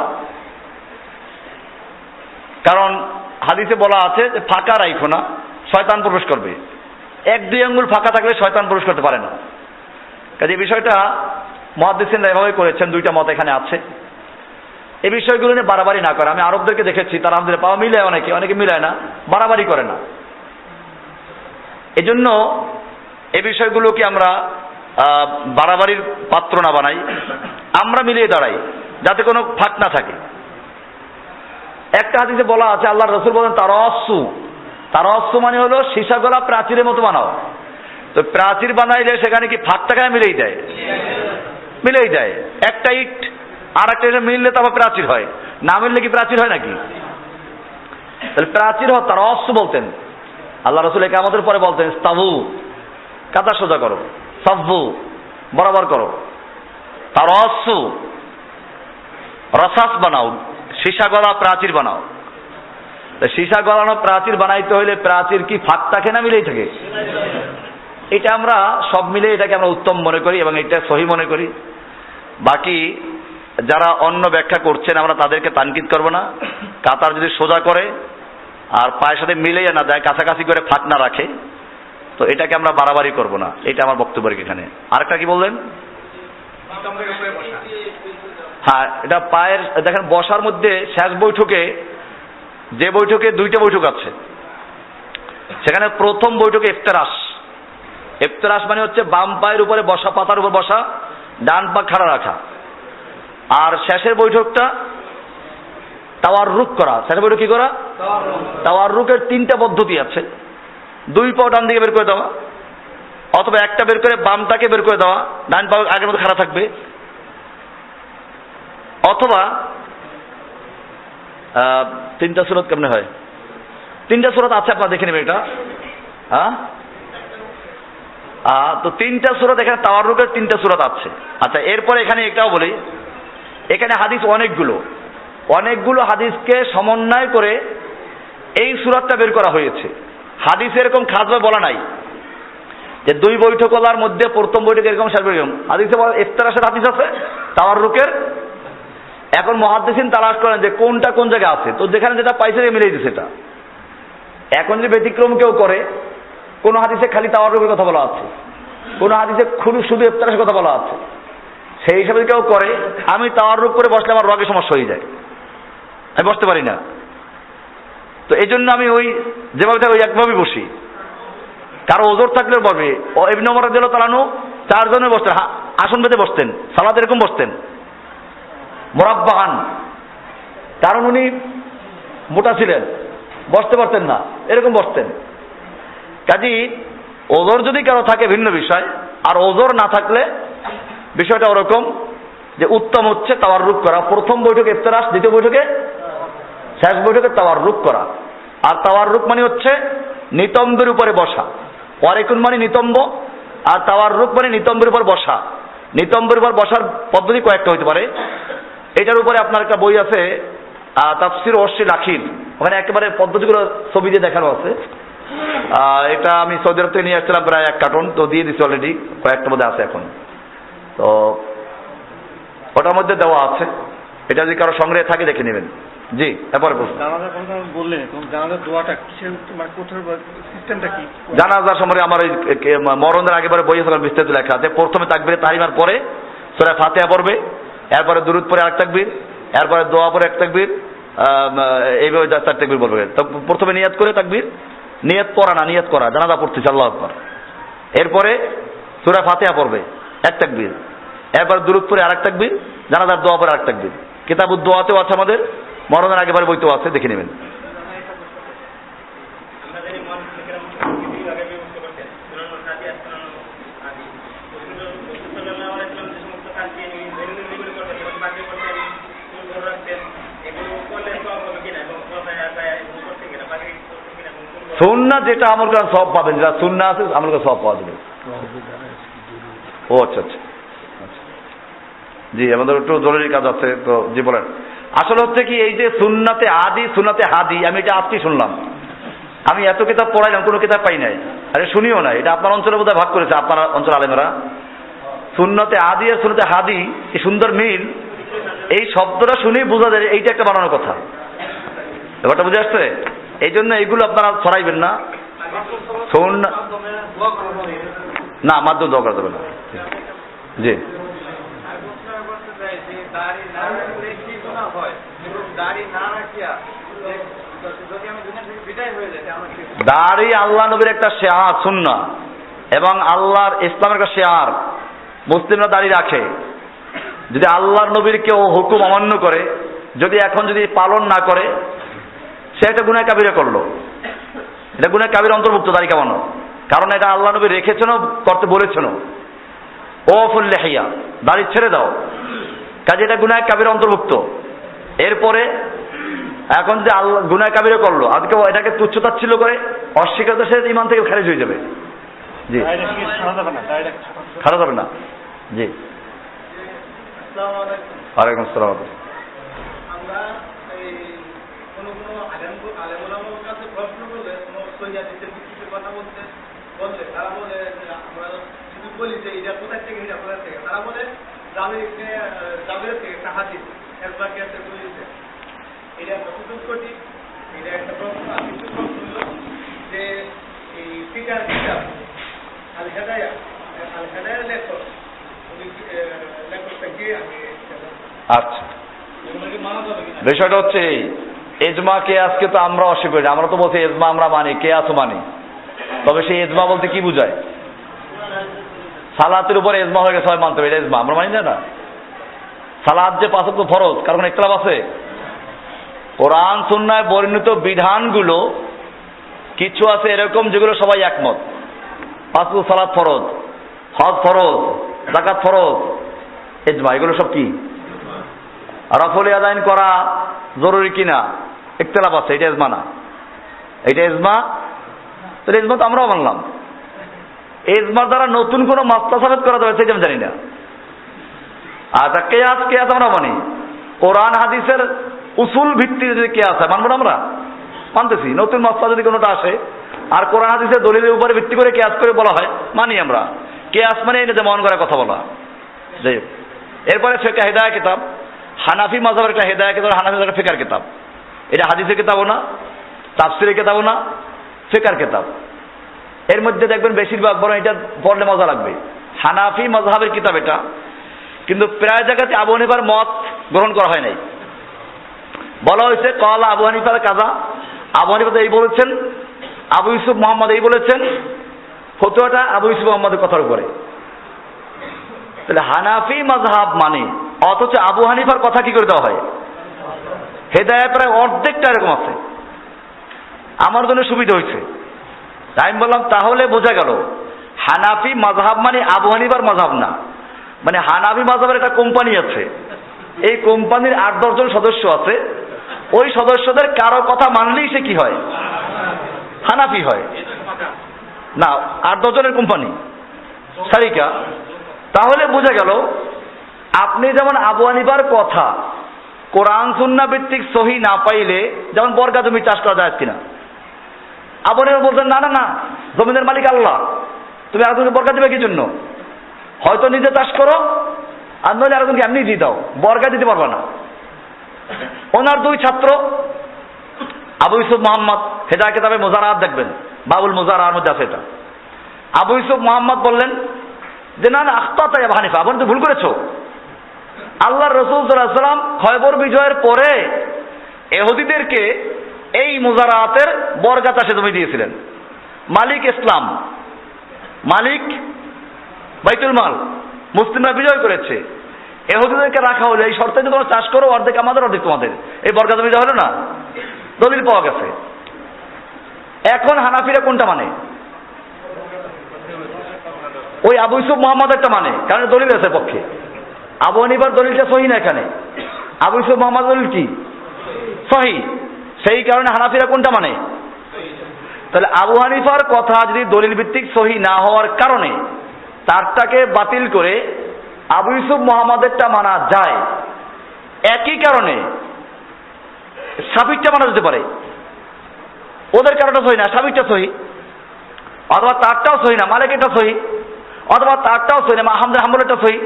কারণ হাদিসে বলা আছে যে ফাঁকা রাখো না, শয়তান প্রবেশ করবে। এক দুই আঙ্গুল ফাঁকা থাকলে শয়তান প্রবেশ করতে পারে না। কাজে বিষয়টা মুহাদ্দিসিনরা এভাবে করেছেন, দুইটা মত এখানে আছে। এই বিষয়গুলো নিয়ে বাড়াবাড়ি না করে। আমি আরবদেরকে দেখেছি তারা আমাদের পাওয়া মিলায়, অনেকে মিলায় না, বাড়াবাড়ি করে না। এজন্য এই বিষয়গুলোকে আমরা বাড়াবাড়ির পাত্র না বানাই, আমরা মিলিয়ে দাঁড়াই যাতে কোনো ফাঁক না থাকে। একটা হাদিসে বলা আছে, আল্লাহ রসুল বলেন তারস্সু মানে হলো সীসা গলা প্রাচীরের মতো বানাও। তো প্রাচীর বানাইলে সেখানে কি ফাঁক টাকায় মিলেই দেয়? মিলেই দেয়। একটা ইট আর একটা ইট মিললে তারপর প্রাচীর হয়, না মিললে কি প্রাচীর হয় নাকি? তাহলে প্রাচীর হয় তারস্সু বলতেন আল্লাহ রসুল। একে আমাদের পরে বলতেন ইস্তাবু, কাতা সোজা করো, সাব্বু বরাবর করো, তারস্সু রসাস বানাও, সীসা গলা প্রাচীর বানাও। সীসা গলানো প্রাচীর বানাইতে হইলে প্রাচীর কি ফাঁক থাকে না মিলেই থাকে? এটা আমরা সব মিলে এটাকে আমরা উত্তম মনে করি এবং এটা সহি মনে করি। বাকি যারা অন্য ব্যাখ্যা করছেন আমরা তাদেরকে তানকিদ করব না। কাতার যদি সোজা করে আর পায়ের সাথে মিলেই না দেয়, কাছাকাছি করে ফাঁক না রাখে, তো এটাকে আমরা বাড়াবাড়ি করব না। এটা আমার বক্তব্য এখানে। আরেকটা কি বললেন? হ্যাঁ, এটা পায়ের, দেখেন বসার মধ্যে শেষ বৈঠকে, যে বৈঠকে দুইটা বৈঠক আছে, সেখানে প্রথম বৈঠকে ইফতেরাস মানে হচ্ছে বাম পায়ের উপরে বসা, পাতার উপর বসা, ডান পা খাড়া রাখা। আর শেষের বৈঠকটা তাওয়াররুক করা। শেষের বৈঠক কি করা? তাওয়াররুকের তিনটা পদ্ধতি আছে। দুই পা ডান দিকে বের করে দেওয়া, অথবা একটা বের করে বামটাকে বের করে দেওয়া, ডান পা আগের মতো খাড়া থাকবে, অথবা তিনটা সুরত কেমনে হয়? তিনটা সুরত আছে, আপনারা দেখে নেবেন এটা। হ্যাঁ, তো 3টা সূরা এখানে তাওয়াররুকের 3টা সূরা আছে। আচ্ছা, এরপরে এখানে এটাও বলি, এখানে হাদিস অনেকগুলো হাদিসকে সমন্বয় করে এই সূরাটা বের করা হয়েছে। হাদিসে এরকম খাসভাবে বলা নাই যে 2 বৈঠকলার মধ্যে প্রথম বৈঠক এরকম শেষ বৈঠক। হাদিসে ইফতারাশের হাদিস আছে তাওয়াররুকের। এখন মুহাদ্দিসিন তালাশ করেন যে কোনটা কোন জায়গায় আছে, তো যেখানে যেটা পাইছে মিলিয়ে দিচ্ছে সেটা। এখন যে ব্যতিক্রম কেউ করে, কোন হাদিসে খালি তাওয়াররুকের কথা বলা আছে, কোন হাদিসে শুধু ইফতারের কথা বলা আছে, সেই হিসাবে কেউ করে, আমি তাওয়াররুক করে বসলে আমার রগে সমস্যা হয়ে যায়, আমি বসতে পারি না। তো এই জন্য আমি ওই যেভাবে থাকি ওই একভাবেই বসি। কারো ওজোর থাকলেও বসবে। ও ইবনে ওমর রাদিয়াল্লাহু তাআলা আনহু 4 জনে বসতেন, আসন পেতে বসতেন, সালাত এরকম বসতেন মুরাব্বাহান, কারণ উনি মোটা ছিলেন, বসতে পারতেন না, এরকম বসতেন। কাজী ওজোর যদি কারো থাকে ভিন্ন বিষয়, আর ওজোর না থাকলে বিষয়টা ওরকম যে উত্তম হচ্ছে তাওয়াররুক করা। প্রথম বৈঠকে ইফতারাশ, দ্বিতীয় বৈঠকে, শেষ বৈঠকে তাওয়াররুক করা। আর তাওয়াররুক মানে হচ্ছে নিতম্বের উপরে বসা। ওয়ারিকুন মানে নিতম্ব, আর তাওয়াররুক মানে নিতম্বের উপর বসা। নিতম্বের উপর বসার পদ্ধতি কয়েকটা হতে পারে। এটার উপরে আপনার একটা বই আছে তাফসির ওয়াসিল আখির, ওখানে একেবারে পদ্ধতিগুলো ছবি দিয়ে দেখানো আছে। এটা আমি সৌদি আরব থেকে নিয়ে আসছিলাম প্রায় 1 কার্টন, তো দিয়ে দিচ্ছি অলরেডি, কয়েকটার মধ্যে আছে এখন। তো ওটার মধ্যে দেওয়া আছে, এটা যদি কারো সংগ্রহে থাকে দেখে নেবেন। জি, এরপরে প্রশ্ন। জানাজার সম্পর্কে আমার ওই মরণের আগেবারে বই বিস্তারিত লেখা আছে। প্রথমে তাকবীরে তাহরিমার পরে সূরা ফাতিহা পড়বে, এরপরে দুরূদ পরে আরেক তাকবীর, এরপরে দোয়া পরে এক তাকবীর, এইভাবে 4 তাকবীর বলবে। তো প্রথমে নিয়াত করে তাকবীর, নিয়াত পড়া না, নিয়াত করা, জানাজা পড়তেছে আল্লাহু আকবার। এরপরে সূরা ফাতিহা পড়বে 1 তাকবীর, এরপর দুরূদ পরে আরেক তাকবীর, জানাজার দোয়া পরে আরেক তাকবীর। কিতাবুদ দোয়াতেও আছে, আমাদের মরণের আগেবারে বইতেও আছে, দেখে নেবেন। সুন্নাহ যেটা আমল করেন সব পাবেন, যেটা সুন্নাহ আছে আমল করে সব পাওয়া যাবে। ও আচ্ছা আচ্ছা, জি আমাদের একটু জরুরি কাজ আছে, তো জি বলেন। আসলে হচ্ছে কি, এই যে সুন্নাতে আদি সুন্নাতে হাদি, আমি এটা আজকে শুনলাম। আমি এত কিতাব পড়াইলাম, কোনো কিতাব পাই নাই, আরে শুনিও না। এটা আপনার অঞ্চলে বোধহয় ভাগ করেছে, আপনার অঞ্চল আলেমেরা। সুন্নাতে আদি আর সুন্নাতে হাদি, এই সুন্দর মিল, এই শব্দটা শুনেই বোঝা যায় এইটা একটা বানানোর কথা। ব্যাপারটা বুঝে আসছে? এই জন্য এইগুলো আপনারা ছড়াইবেন না। না, মাধ্যম দোয়া করা যাবে না। জি, দাড়ি আল্লাহ নবীর একটা শেয়ার সুন্নাহ, এবং আল্লাহর ইসলামের একটা শেয়ার। মুসলিমরা দাড়ি রাখে। যদি আল্লাহর নবীর কেউ হুকুম অমান্য করে, যদি এখন যদি পালন না করে, সে একটা গুনাহ কাবিরা করলো। এটা গুনাহ কাবির অন্তর্ভুক্ত দাড়ি কামানো, কারণ এটা আল্লাহ নবী রেখেছেন, করতে বলেছেন। ওয়াফুল লিহিয়া, দাড়ি ছেড়ে দাও, কাজে এটা গুনাহ কাবির অন্তর্ভুক্ত। এরপরে এখন যে আল্লাহ গুনাহ কাবিরা করলো, আজকে এটাকে তুচ্ছতাচ্ছিল্য করে অস্বীকার, সে ঈমান থেকে খারিজ হয়ে যাবে। জি, খারাপ হবে না। জি, ওয়ালাইকুম আসসালাম। আমরা এই কোনো আলেমুলামার কাছে প্রশ্ন করলে, কোনো সহিহাদিসের ভিত্তিতে কথা বললে তারা বলে, আমরা যদি বলি যে এটা কোথায় থেকে, এটা কোথায় থেকে, তারা বলে জাবের থেকে একটা হাদিস একবার কেসে বলেছে। এটা কতটুকু সঠিক, এটা একটা প্রশ্ন। আর কিছু প্রশ্ন হলো যে এই ফিকার কিতাব আল হেদায়ার লেখক, লেখকটা কে? আমি আচ্ছা, বিষয়টা হচ্ছে এই এজমা কেয়াসকে তো আমরা অস্বীকার করি। আমরা তো বলছি এজমা আমরা মানি, কেয়াসও মানি। তবে সেই এজমা বলতে কি বুঝায়? সালাতের উপরে এজমা হয়ে গেছে, মানতে হবে, এটা এজমা আমরা মানি না। সালাত যে 5 ওয়াক্ত ফরজ, কারণ ইখতিলাফ আছে। কোরআন সুন্নাহয় বর্ণিত বিধানগুলো কিছু আছে এরকম যেগুলো সবাই একমত। 5 ওয়াক্ত সালাত ফরজ, হজ ফরজ, যাকাত ফরজ, এজমা। এগুলো সব কি? রফল আদায়ন করা জরুরি কিনা ইখতিলাফ আছে, এটা ইজমা না। এটা ইজমা, তাহলে ইজমা তো আমরাও মানলাম। ইজমা দ্বারা নতুন কোনো মাসলা সাবেত করা যাবে সেটা আমি জানি না। আচ্ছা, কেয়াস আমরা মানি, কোরআন হাদিসের উসুল ভিত্তিতে যদি কেয়াস হয় মানবো না আমরা, মানতেছি। নতুন মাসলা যদি কোনোটা আসে আর কোরআন হাদিসের দলিলের উপরে ভিত্তি করে কেয়াস করে বলা হয়, মানি আমরা। কেয়াস মানে এই যে মন করার কথা বলা। যাই হোক, এরপরে ফিকহ হিদায়া কিতাব, হানাফি মাযহাবের একটা হিদায়া কিতাব, হানাফি একটা ফিকহের কিতাব। এটা হাদিসের কিতাবও না, তাফসীরের কিতাবও না, ফিকহের কিতাব। এর মধ্যে দেখবেন বেশিরভাগ বড়, এটা পড়লে মজা লাগবে, হানাফি মাযহাবের কিতাব এটা, কিন্তু প্রায় জায়গাতে আবু হানিফার মত গ্রহণ করা হয় নাই। বলা হয়েছে ক্বালা আবু হানিফার কাযা, আবু হানিফা এই বলেছেন, আবু ইউসুফ মুহাম্মদ এই বলেছেন, ফতোয়াটা আবু ইউসুফ মুহাম্মদের কথার উপরে। তাহলে হানাফি মাযহাব মানে, অথচ আবু হানিফার কথা কি করে দেওয়া হয়? হেদায়েত প্রায় অর্ধেকটা এরকম আছে। আমার জন্য সুবিধা হয়েছে, তাই আমি বললাম তাহলে বোঝা গেল হানাফি মাযহাব মানে আবু হানিফার মাযহাব না, মানে হানাফি মাযহাবের একটা কোম্পানি আছে, এই কোম্পানির 8-10 জন সদস্য আছে, ওই সদস্যদের কারো কথা মানলেই সে কি হয়? হানাফি হয়। না, 8-10 জনের কোম্পানি সারিকা। তাহলে বোঝা গেল আপনি যেমন আবু হানিফার কথা কোরআন সুন্নাহ ভিত্তিক সহি না পাইলে, যেমন বর্গা জমি চাষ করা যায় কিনা, আবু হানিফা বলছেন না না না, জমিনের মালিক আল্লাহ, তুমি আরেকজনকে বর্গা দিবে কি জন্য? হয়তো নিজে চাষ করো, আর নইলে আরেকজনকে এমনি দিয়ে দাও, বর্গা দিতে পারবা না। ওনার 2 ছাত্র, আবু ইউসুফ মুহাম্মদ, হেদায়েত কিতাবে মুজারাত দেখবেন, বাবুল মুজারার মধ্যে আছে এটা। আবু ইউসুফ মুহাম্মদ বললেন যে না না, আখতাতা ইয়া আবু হানিফা, আপনি তো ভুল করেছো। আল্লাহর রাসূল সাল্লাল্লাহু আলাইহি ওয়াসাল্লাম খয়বর বিজয়ের পরে ইহুদিদেরকে এই মুজারাতের বর্গা চাষে জমি দিয়েছিলেন। মালিক ইসলাম, মালিক বাইতুল মাল, মুসলিমরা বিজয় করেছে, ইহুদিদেরকে রাখা হলো এই শর্তে যে তোমরা চাষ করো, অর্ধেক আমাদের অর্ধেক তোমাদের, এই বর্গা জমি দেওয়া হলো না, দলিল পাওয়া গেছে। এখন হানাফিরা কোনটা মানে? ওই আবু ইউসুফ মুহাম্মদ একটা মানে, কারণ দলিল আছে পক্ষে। আবু হানিফার দলিলটা সহি না, এখানে আবু ইউসুফ মুহাম্মদ দলিল কি? সহি। সেই কারণে হানাফিরা কোনটা মানে? তাহলে আবু হানিফার কথা যদি দলিল ভিত্তিক সহি না হওয়ার কারণে তারটাকে বাতিল করে আবু ইউসুফ মুহাম্মদেরটা মানা যায়, একই কারণে শাফিরটা মানা যেতে পারে। ওদের কারণটা সহি না, শাফিরটা সহি, অথবা তারটাও সহি না, মালিকেরটা সহি, অথবা তারটাও সহি না, আহমদ হাম্বলেরটা সহি,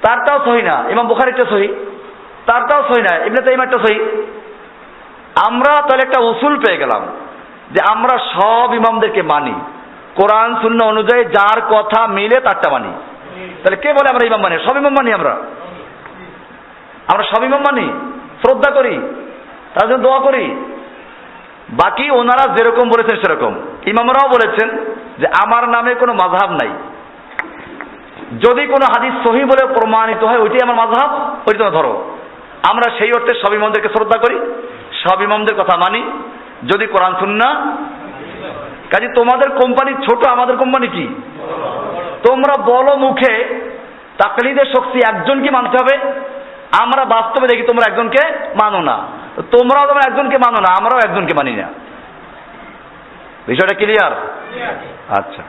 তারটাও সহি না, ইমাম বুখারীরটা সহি, তারটাও সহি না, ইবনে তাইমিয়ারটা সহি। আমরা তাহলে একটা উসুল পেয়ে গেলাম যে আমরা সব ইমামদেরকে মানি, কোরআন সুন্নাহ অনুযায়ী যার কথা মিলে তারটা মানি। তাহলে কে বলে আমরা ইমাম মানি? সব ইমাম মানি, আমরা সব ইমাম মানি, শ্রদ্ধা করি, তার জন্য দোয়া করি। বাকি ওনারা যেরকম বলেছেন সেরকম। ইমামরাও বলেছেন যে আমার নামে কোনো মাযহাব নাই, যদি কোনো হাদিস সহি বলে প্রমাণিত হয় ওইটাই আমার মাযহাব, ওইটা তোমরা ধরো। আমরা সেই অর্থে সব ইমামদেরকে শ্রদ্ধা করি, সব ইমামদের কথা মানি, যদি কোরআন সুন্নাহ। কাজে তোমাদের কোম্পানি ছোট, আমাদের কোম্পানি কি? তোমরা বলো মুখে, তাকলিদের শক্তি একজনকে মানতে হবে, আমরা বাস্তবে দেখি তোমরা একজনকে মানো না, তোমরাও তোমরা একজনকে মানো না, আমরাও একজনকে মানি না। বিষয়টা ক্লিয়ার? আচ্ছা,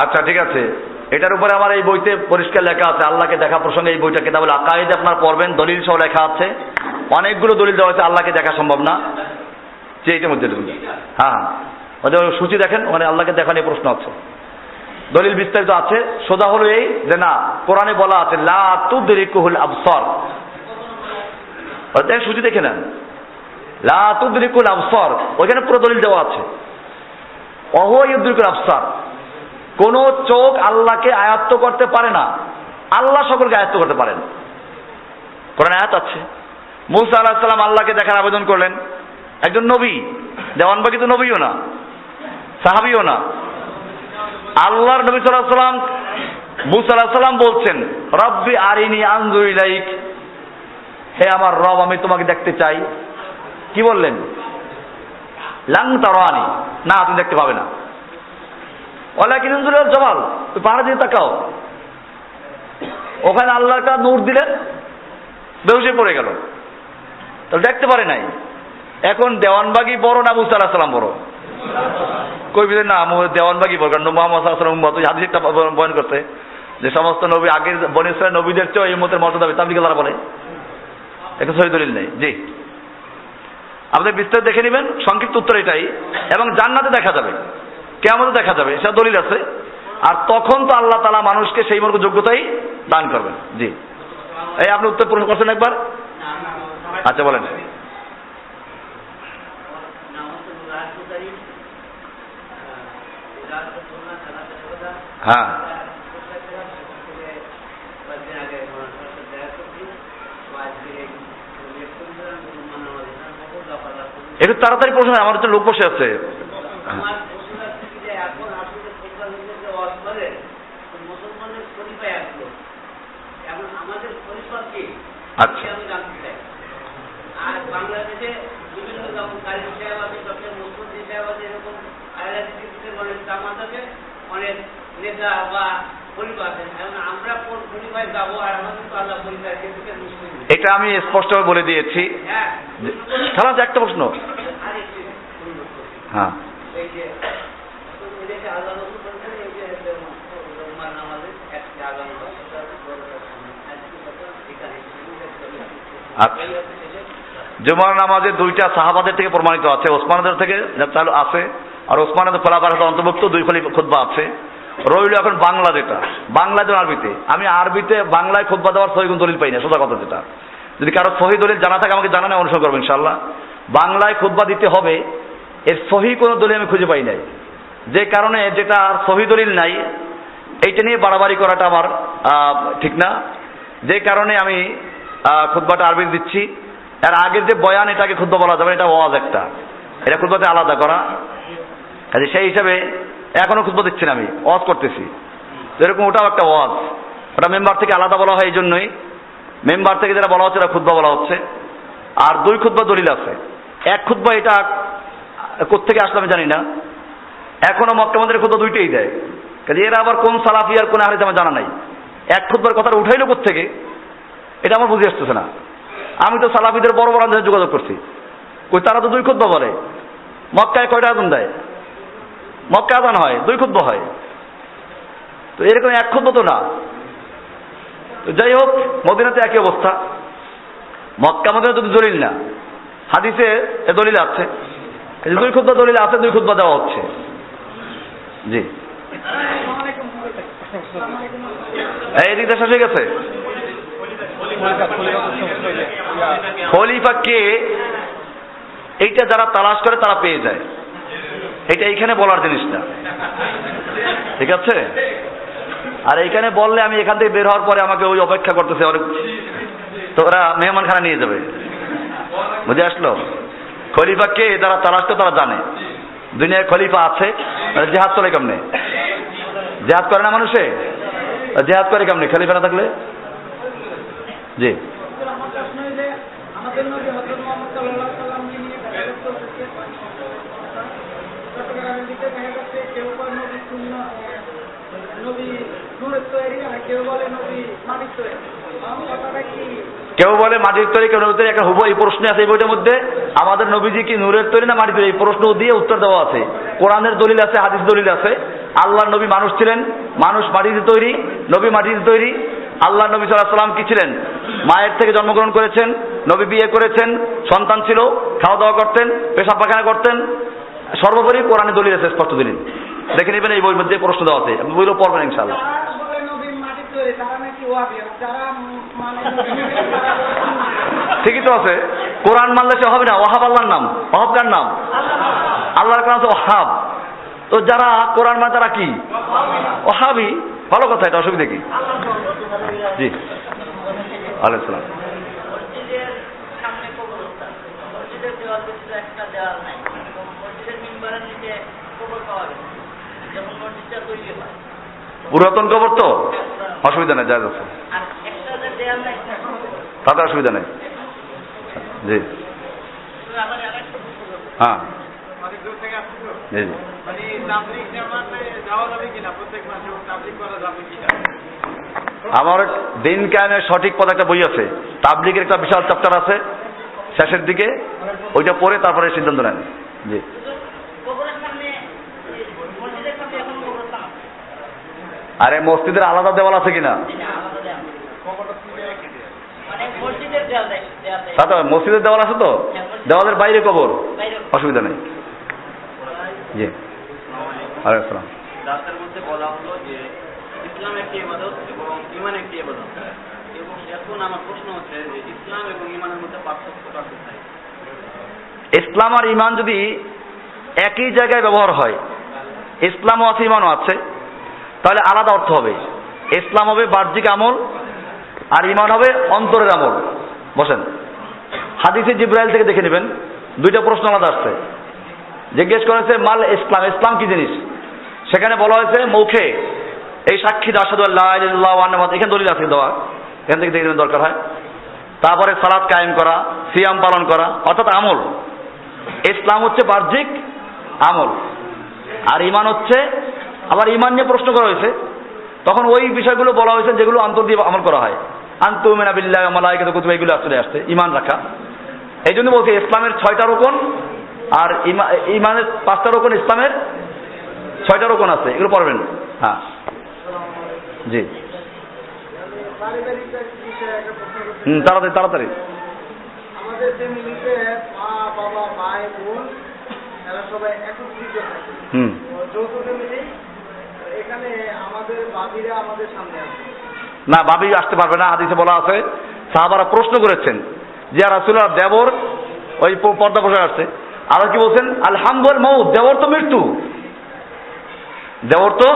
আচ্ছা ঠিক আছে। এটার উপরে আমার এই বইতে পরিষ্কার লেখা আছে, আল্লাহকে দেখা প্রসঙ্গে এই বইটা কিতাবুল আকায়েদ আপনার পড়বেন, দলিল সহ লেখা আছে, অনেকগুলো দলিল দেওয়া আছে আল্লাহকে দেখা সম্ভব না, যে এইটার মধ্যে দলিল। হ্যাঁ, ওদের সূচি দেখেন, ওখানে আল্লাহকে দেখা নিয়ে প্রশ্ন আছে, দলিল বিস্তারিত আছে। সোজা হলো এই যে না, কোরআনে বলা আছে লা তুদরিকুহুল আবসার, ওদের সূচি দেখে নেন, লা তুদরিকুল আবসার, ওইখানে পুরো দলিল দেওয়া আছে। ওয়াহুয়া ইউদরিকুল আবসার, কোন চোখ আল্লাহকে আয়ত্ত করতে পারে না, আল্লাহ সকলকে আয়ত্ত করতে পারেন। কোরআনে আয়াত আছে। মুসা আলাইহিস সালাম আল্লাহকে দেখার আবেদন করলেন, একজন নবী, দেওয়ানবাগী তো নবীও না, সাহাবীও না। আল্লাহর নবী সাল্লাল্লাহু আলাইহি ওয়াসাল্লাম মুসা আলাইহিস সালাম বলছেন, রব্বি আরিনি আনজুর ইলাইক, হে আমার রব আমি তোমাকে দেখতে চাই। কি বললেন? লাং তারানি, না তুমি দেখতে পাবে না। ওয়ালাকিন আনজুর ইলাল জাবাল, তুমি পাহাড়ের দিকে তাকাও। ওখানে আল্লাহ একটা নূর দিলেন, বেহুশ হয়ে পড়ে গেল, তাহলে দেখতে পারে নাই। এখন দেওয়ানবাগি বড় না মুসা আলাইহিস সালাম বড়? কই বিদেন না দেওয়ানবাগি বড়, কারণ মুহাম্মদ সাল্লাল্লাহু আলাইহি ওয়াসাল্লাম মত হাদিস একটা বয়ান করতে যে সমস্ত নবী আগের বনী ইসরাঈল নবীদের চেয়ে এই উম্মতের মর্যাদা বেশি, তাবলিগে তারা বলে একটা সহিহ দলিল নেই। জি, আপনাদের বিস্তারিত দেখে নেবেন, সংক্ষিপ্ত উত্তর এটাই। এবং জান্নাতে দেখা যাবে, কিয়ামতে দেখা যাবে, সেটা দলিল আছে। আর তখন তো আল্লাহ তাআলা মানুষকে সেই মর্গ যোগ্যতাই দান করবেন। জি, এই আপনি উত্তর প্রশ্ন করছেন একবার? আচ্ছা বলেন। হ্যাঁ, একটু তাড়াতাড়ি প্রশ্ন, আমার তো লোক বসে আছে। আচ্ছা, আর বাংলাদেশে বিভিন্ন যেমন কারিম সাহেব আছে, ডক্টর মুসলিম সাহেব আছে, এরকম অনেক জামাত আছে, অনেক নেতা বা পরিবার আছে। এখন আমরা কোন পরিবারে যাবো? আর আমাদের তো আল্লাহ পরিবার কিন্তু মুসলিম। এটা আমি স্পষ্টভাবে বলে দিয়েছি। তাহলে একটা প্রশ্ন, হ্যাঁ, এই যে আল্লাহ রসুল বলছেন, এই যে রোমার নামাজের একটা আগাম আচ্ছা, জুমার নামাজে দুইটা সাহাবাদের থেকে প্রমাণিত আছে, ওসমানদের থেকে চালু আছে, আর ওসমানদের খোলাফার অন্তর্ভুক্ত দুই খলিফা খুতবা আছে। রইল এখন বাংলা, যেটা বাংলা যেন আরবিতে, আমি আরবিতে বাংলায় খুতবা দেওয়ার সহিহ দলিল পাই না। সোজা কথা, যেটা যদি কারো সহিহ দলিল জানা থাকে আমাকে জানানো, অনুসরণ করবো ইনশাআল্লাহ। বাংলায় খুতবা দিতে হবে, এর সহিহ কোনো দলিল আমি খুঁজে পাই নাই। যে কারণে যেটা সহিহ দলিল নাই, এইটা নিয়ে বাড়াবাড়ি করাটা আমার ঠিক না। যে কারণে আমি খুতবাটা আরবি দিচ্ছি। এর আগের যে বয়ান, এটাকে খুতবা বলা যাবে, এটা ওয়াজ একটা, এটা খুতবাতে আলাদা করা। কাজে সেই হিসাবে এখনো খুতবা দিচ্ছি না, আমি ওয়াজ করতেছি। এরকম ওটাও একটা ওয়াজ, ওটা মেম্বার থেকে আলাদা বলা হয়। এই জন্যই মেম্বার থেকে যেটা বলা হচ্ছে এটা খুতবা বলা হচ্ছে। আর দুই খুতবা দলিল আছে। এক খুতবা এটা কোত্থেকে আসলে আমি জানি না, এখনো মক্কা মদিনার খুতবা দুইটাই দেয়। কাজে এরা আবার কোন সালাফি আর কোন আহলে আমার জানা নাই। এক খুতবার কথাটা উঠাইলো কোত্থেকে, এটা আমার বুঝে আসতেছে না। আমি তো সালাফিদের বড় বড় আন্দোলনে যোগাযোগ করছি, ওই তারা তো দুই খুতবা বলে। মক্কায় কয়টা আজান দেয়? মক্কা আজান হয়, দুই খুতবা হয়। তো এরকম এক খুতবা তো না। তো যাই হোক, মদিনাতে একই অবস্থা। মক্কা মদিনা যদি দলিল না, হাদিসে এ দলিল আছে, দুই খুতবা দলিল আছে, দুই খুতবা দেওয়া হচ্ছে। জি, এই দিকটা শেষ হয়ে গেছে। খলিফা কে, এইটা যারা তালাশ করে তারা পেয়ে যায়। এটা এইখানে বলার জিনিস না, ঠিক আছে? আর এইখানে বললে আমি এখান থেকে বের হওয়ার পরে আমাকে ওই অপেক্ষা করতেছে অনেক, তো ওরা মেহমানখানা নিয়ে যাবে। বুঝে আসলো? খলিফা কে যারা তালাশ করে তারা জানে। দুনিয়ায় খলিফা আছে, জেহাদ চলে কেমনে? জেহাদ করে না মানুষে? জেহাদ করে কেমনে খলিফা না থাকলে? জি, আমাদের নবী হযরত মুহাম্মদ সাল্লাল্লাহু আলাইহি সাল্লামকে নিয়ে চট্টগ্রামের দিকে দেখা যাচ্ছে কেউ বলে নবী নবী নূরের তৈরি, আর কেউ বলে নবী মাটির তৈরি। কথাটা কি? কেউ বলে মাটির তৈরি, কেউ নবীর তৈরি। একটা হুবহু এই প্রশ্ন আছে এই বইটার মধ্যে, আমাদের নবীজি কি নূরের তৈরি না মাটির তৈরি, এই প্রশ্ন দিয়ে উত্তর দেওয়া আছে। কোরআনের দলিল আছে, হাদিস দলিল আছে। আল্লাহর নবী মানুষ ছিলেন, মানুষ মাটিতে তৈরি, নবী মাটিতে তৈরি। আল্লাহ নবী সাল্লাল্লাহু আলাইহি সাল্লাম কি ছিলেন? মায়ের থেকে জন্মগ্রহণ করেছেন, নবী বিয়ে করেছেন, সন্তান ছিল, খাওয়া দাওয়া করতেন, পেশাব পায়খানা করতেন। সর্বোপরি কোরআনে দলিল আছে, স্পষ্ট দলিল। দেখে নেবেন এই বইয়ের মধ্যে প্রশ্ন দেওয়া আছে, আপনি বইগুলো পড়বেন ইনশাআল্লাহ। ঠিকই তো আছে, কোরআন মানলে সে হবে না। ওয়াহাব আল্লাহর নাম, ওয়াহাব কার নাম? আল্লাহর নাম ওয়াহাব। তো যারা কোরআন মানে তারা কি? ওয়াহাবি। ভালো কথা, এটা অসুবিধা কি? জি, আলাইহিস সালাম। মসজিদের সামনে কবরস্থান, মসজিদের দেওয়াল ভিতরে একটা দেওয়াল নাই, মসজিদের মিম্বারের নিচে কবর পাওয়া গেছে। যখন মসজিদটা তৈরি হয় পুরাতন কবর তো অসুবিধা নেই, জায়েজ আছে, আর একটা যে দেয়াল নাই তাতে অসুবিধা নেই। জি আমার আরেকটা হ্যাঁ অনেক দূর থেকে আসছি তো, জি জি। মানে তাবলিগ জামাতে যাওয়া যাবে কিনা, প্রত্যেক মাসে তাবলিগ করা যাবে কিনা? আমার দিন কায়েমের সঠিক পথ একটা বই আছে, তাবলিগের একটা বিশাল চ্যাপ্টার আছে শেষের দিকে, ওইটা পড়ে তারপরে সিদ্ধান্ত নেন। জি কবরের সামনে মসজিদের সামনে এখন কবরস্থান আছে। আরে মসজিদের আলাদা দেওয়াল আছে কিনা? এটা আলাদা দেয়াল। মানে মসজিদের দেয়াল দেয়, দেয়াল দেয়। তা তো মসজিদের দেওয়াল আছে তো, দেওয়ালের বাইরে কবর, বাইরে অসুবিধা নেই। জি আরে আসসালাম। রাস্তার মধ্যে বলা হলো যে ইসলাম একটি ইবাদত এবং ঈমান একটি ইবাদত, এবং এখন আমার প্রশ্ন হচ্ছে যে ইসলাম এবং ঈমানের মধ্যে পার্থক্যটা কোথায়? ইসলাম আর ইমান যদি একই জায়গায় ব্যবহার হয়, ইসলামও আছে ইমানও আছে, তাহলে আলাদা অর্থ হবে। ইসলাম হবে বাহ্যিক আমল আর ইমান হবে অন্তরের আমল। বসেন, হাদিসে জিব্রাইল থেকে দেখে নেবেন, দুইটা প্রশ্ন আলাদা আসছে। জিজ্ঞেস করেছে মাল ইসলাম, ইসলাম কি জিনিস? সেখানে বলা হয়েছে মুখে এই সাক্ষী আশহাদু আল্লা ইলাহা ইল্লাল্লাহু ওয়া আন্না মুহাম্মাদান, এখানে দলিল আছে দেওয়া, এখান থেকে দেখে নেবেন দরকার হয়। তারপরে সালাত কায়েম করা, সিয়াম পালন করা, অর্থাৎ আমল। ইসলাম হচ্ছে বাহ্যিক আমল, আর ইমান হচ্ছে, আবার ইমান নিয়ে প্রশ্ন করা হয়েছে, তখন ওই বিষয়গুলো বলা হয়েছে যেগুলো অন্তর দিয়ে আমল করা হয়। আনতুমিনা বিল্লাহি ওয়া মালাইকাতিহি ওয়া কুতুবিহি, এগুলো আসলে আসছে ইমান রাখা। এই জন্য বলছি ইসলামের 6টা রকম আর ইমানের 5টা রকম, ইসলামের 6টা রকম আছে, এগুলো পড়বেন। হ্যাঁ জি পারিবারিক বিষয়ে একটা প্রশ্ন করতে তাড়াতাড়ি তাড়াতাড়ি। আমাদের ফ্যামিলিতে মা বাবা ভাই বোন এরা সবাই একত্রিত থাকে, যৌথ ফ্যামিলি। এখানে আমাদের বাবিরা আমাদের সামনে আছে। না, ভাবি আসতে পারবে না, হাদিসে বলা আছে। সাহাবারা প্রশ্ন করেছেন যে ইয়া রাসূলুল্লাহ, দেবর ওই পর্দা বসে আসছে, আর কি বলছেন আলহামদুলিল্লাহ মউত, দেবর তো মৃত্যু, দেবর তো,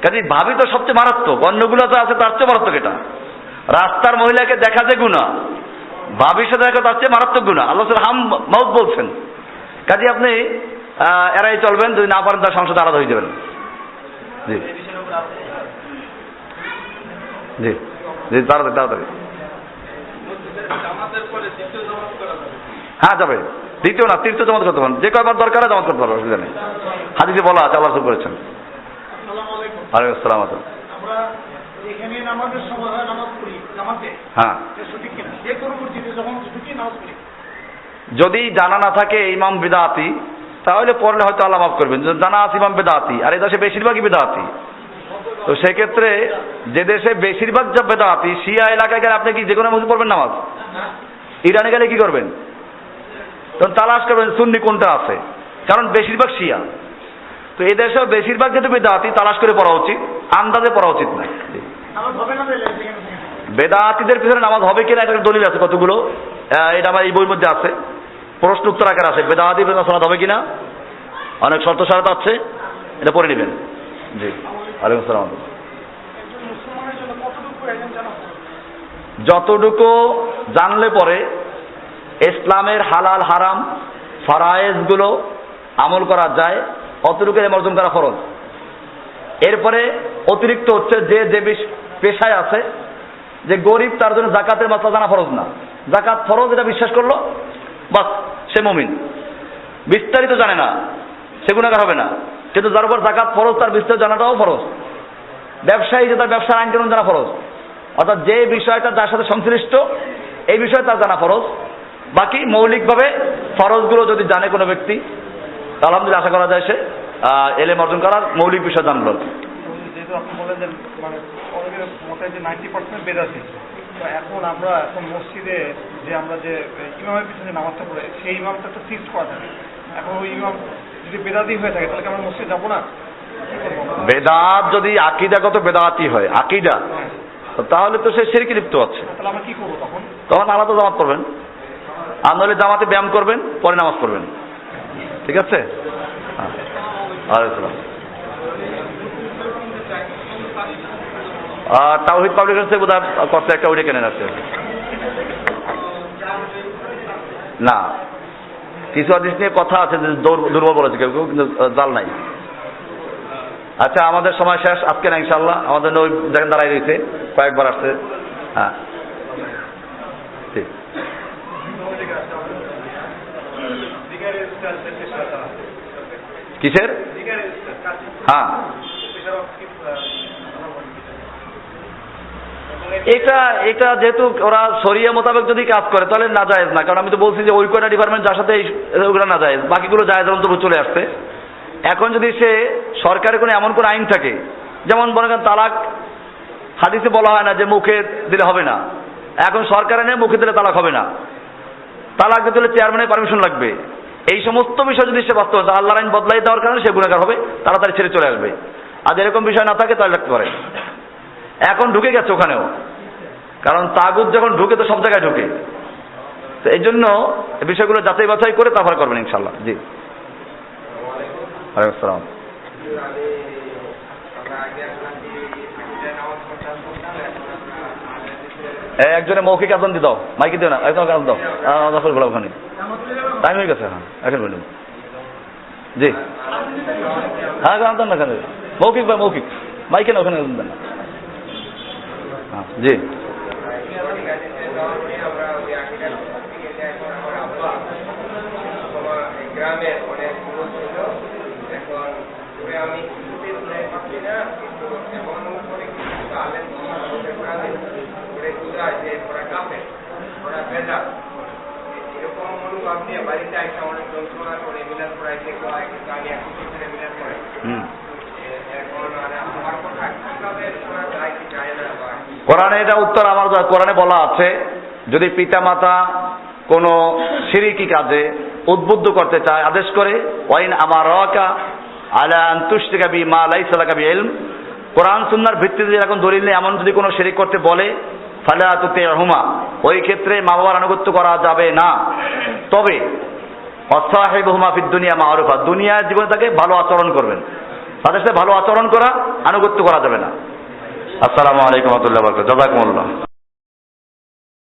কাজে ভাবি তো সবচেয়ে মারাত্মক, অন্যগুলো তো আছে তার চেয়ে মারাত্মক। এটা রাস্তার মহিলাকে দেখা যে গুনাহ, ভাবির সাথে দেখা তার চেয়ে মারাত্মক গুনাহ। আল্লাহ হাম মউত বলছেন। কাজে আপনি এরাই চলবেন, যদি না পারেন তার সংসদে আলাদা হয়ে যাবেন। জি জি জি তাড়াতাড়ি তাড়াতাড়ি। হ্যাঁ যাবে, দ্বিতীয় না তৃতীয় জমাত করতে পারেন, যে কয়বার দরকার হয় জমাত করতে পারবো, অসুবিধা নেই। হাদিসে বলা আছে, আল্লাহ রাসূল করেছেন। আসসালামু আলাইকুম। ওয়ালাইকুম আসসালাম। আমরা এখানে নামাজের সময় হয় নামাজ পড়ি, নামাজে হ্যাঁ, এটা সঠিক কিনা? যে কোনো মসজিদে যখন ছুটি নামাজ পড়ি, যদি জানা না থাকে ইমাম বিদআতি, তাহলে পড়লে হয়তো আল্লাহ মাফ করবেন। যদি জানা আছে ইমাম বিদআতি, আর এই দেশে বেশিরভাগই বিদআতি, তো সেক্ষেত্রে যে দেশে বেশিরভাগ যা বেদাতি, শিয়া এলাকায় গেলে আপনি কি যে কোনো মসজিদ পড়বেন নামাজ? ইরানে গেলে কি করবেন? তখন তালাশ করবেন সুন্নি কোনটা আছে, কারণ বেশিরভাগ শিয়া। তো এই দেশেও বেশিরভাগ যেহেতু বেদাতি, তালাশ করে পড়া উচিত, আন্দাজে পড়া উচিত না। নামাজ হবে না তাহলে সেখানে? বেদাতিদের পিছনে নামাজ হবে কিনা এটা দলিল আছে কতগুলো, এটা আমার এই বইয়ের মধ্যে আছে, প্রশ্ন উত্তর আকার আছে। বেদাতি সালাত হবে কিনা অনেক শর্ত শরত আছে, এটা পড়ে নেবেন। জি ওয়ালাইকুম আসসালাম। একজন মুসলমানের জন্য কতটুকু একজন জানা উচিত? যতটুকু জানলে পরে ইসলামের হালাল হারাম ফরায়েজ গুলো আমল করা যায়, অতটুকু অর্জন করা ফরজ। এরপরে অতিরিক্ত হচ্ছে যে যে পেশায় আছে, যে গরিব তার জন্য জাকাতের মাসলা জানা ফরজ না, জাকাত ফরজ এটা বিশ্বাস করলো বাস, সে মুমিন। বিস্তারিত জানে না, সে গুনাহগার হবে না, কিন্তু যার উপর জাকাত ফরজ তার বিস্তারিত জানাটাও ফরজ। ব্যবসায়ী যে তার ব্যবসার আইন কানুন জানা ফরজ, অর্থাৎ যে বিষয়টা যার সাথে সংশ্লিষ্ট এই বিষয়ে তার জানা ফরজ। বাকি মৌলিকভাবে ফরজগুলো যদি জানে কোনো ব্যক্তি, আলহামদুলিল্লাহ আশা করা যায় সে এলেম অর্জন করার মৌলিক বিষয় জানলো। যেহেতু আপনি বলেন যে মানে অনেকের মতে যে 90% বেদাতি, তো এখন আমরা এখন মসজিদে যে আমরা যে ইমামের পিছনে নামাজটা পড়ে, সেই ইমামটা তো ফিক্সড করা থাকে। এখন ওই ইমাম যদি বেদাতি হয়ে থাকে, তাহলে কি আমরা মসজিদে যাবো না? বেদাত যদি আকীদাগত বেদাতি হয়, আকীদা, তাহলে তো সে শিরকে লিপ্ত আছে। তাহলে আমরা কি করবো তখন? তখন আলাদা জামাত পড়বেন, আর নইলে জামাতে ব্যায়াম করবেন, পরে নামাজ পড়বেন। ঠিক আছে? হ্যাঁ ওয়ালাইকুম আসসালাম। তাওহীদ পাবলিকেশন বোধহয় করতে একটা ওইটা কেনেন আছে না, কিছু হাদিস নিয়ে কথা আছে যে দুর্বল বলেছে কেউ কেউ, কিন্তু জাল নাই। আচ্ছা, আমাদের সময় শেষ আজকে না, ইনশাল্লাহ। আমাদের ওই দেখেন দাঁড়াই রয়েছে, কয়েকবার আসছে। হ্যাঁ, ঠিক। কিসের? হ্যাঁ, এটা যেহেতু ওরা শরিয়া মোতাবেক যদি কাজ করে তাহলে না জায়েজ না, কারণ আমি তো বলছি যে ওই কয়টা ডিপার্টমেন্ট যার সাথে ওগুলো না জায়েজ, বাকিগুলো জায়েজ অন্তর্ভুক্ত চলে আসছে। এখন যদি সে সরকারের কোনো এমন কোন আইন থাকে, যেমন মনে করেন তালাক হাদিসে বলা হয় না যে মুখে দিলে হবে না, এখন সরকারে নেই মুখে দিলে তালাক হবে না, তালাক দিতে হলে চেয়ারম্যানের পারমিশন লাগবে, এই সমস্ত বিষয় যদি সে বাস্তব আল্লাহর আইন বদলাই দেওয়ার কারণে সে গুণাগার হবে, তাড়াতাড়ি ছেড়ে চলে আসবে। আর এরকম বিষয় না থাকে তাহলে রাখতে পারে। এখন ঢুকে গেছে ওখানেও, কারণ তাগুত যখন ঢুকে তো সব জায়গায় ঢুকে, তো এই জন্য বিষয়গুলো যাচাই বাছাই করে তারপরে করবেন ইনশাল্লাহ। জি, ওয়ালাইকুম আসসালাম। একজনের মৌখিক আদান দিয়ে দাও, মাইকে দিও না, একদম আদান দাও, দখল ঘোরা ওখানে টাইম হয়ে গেছে। হ্যাঁ, এখন বলুন। জি, হ্যাঁ আদান না, এখানে মৌখিক বা মৌখিক মাইকে না, ওখানে আদান দেন না। হ্যাঁ, জি। গ্রামে অনেক দূর ছিল, এখন আমি পাচ্ছি না, কিন্তু এমন করে কিছু আলেন করে বুঝায় যে ওরা কাঁপে, ওরা বেজা, এরকম অনুভব নিয়ে বাড়িতে একটা অনেক যন্ত্রণা করে মিলাদ করাইতে হয়, কিন্তু আমি এখন করে মিলাদ করে এখন আমার কথা কিভাবে শোনা যায় কি যায় না। কোরআনে এটা উত্তর আমার কোরআনে বলা আছে, যদি পিতামাতা কোনো শিরকি কাজে উদ্বুদ্ধ করতে চায় আদেশ করে, ওয়াইন আমারাকা আলা আন তুশরিকা বিমা লাইসা লাকা বিইলম, কোরআন সুন্নাহর ভিত্তিতে এরকম দলিল নেই এমন যদি কোনো শিরক করতে বলে, ফালা তুতিহুমা, ওই ক্ষেত্রে মা বাবার আনুগত্য করা যাবে না। তবে ওয়াসাহিবুহুমা ফিদ দুনিয়া মারুফা, দুনিয়ার জীবনে তাকে ভালো আচরণ করবেন, তাদের সাথে ভালো আচরণ করা, আনুগত্য করা যাবে না। আসসালামু আলাইকুম ওয়া রাহমাতুল্লাহি ওয়া বারাকাতুহু। জাযাকুমুল্লাহ।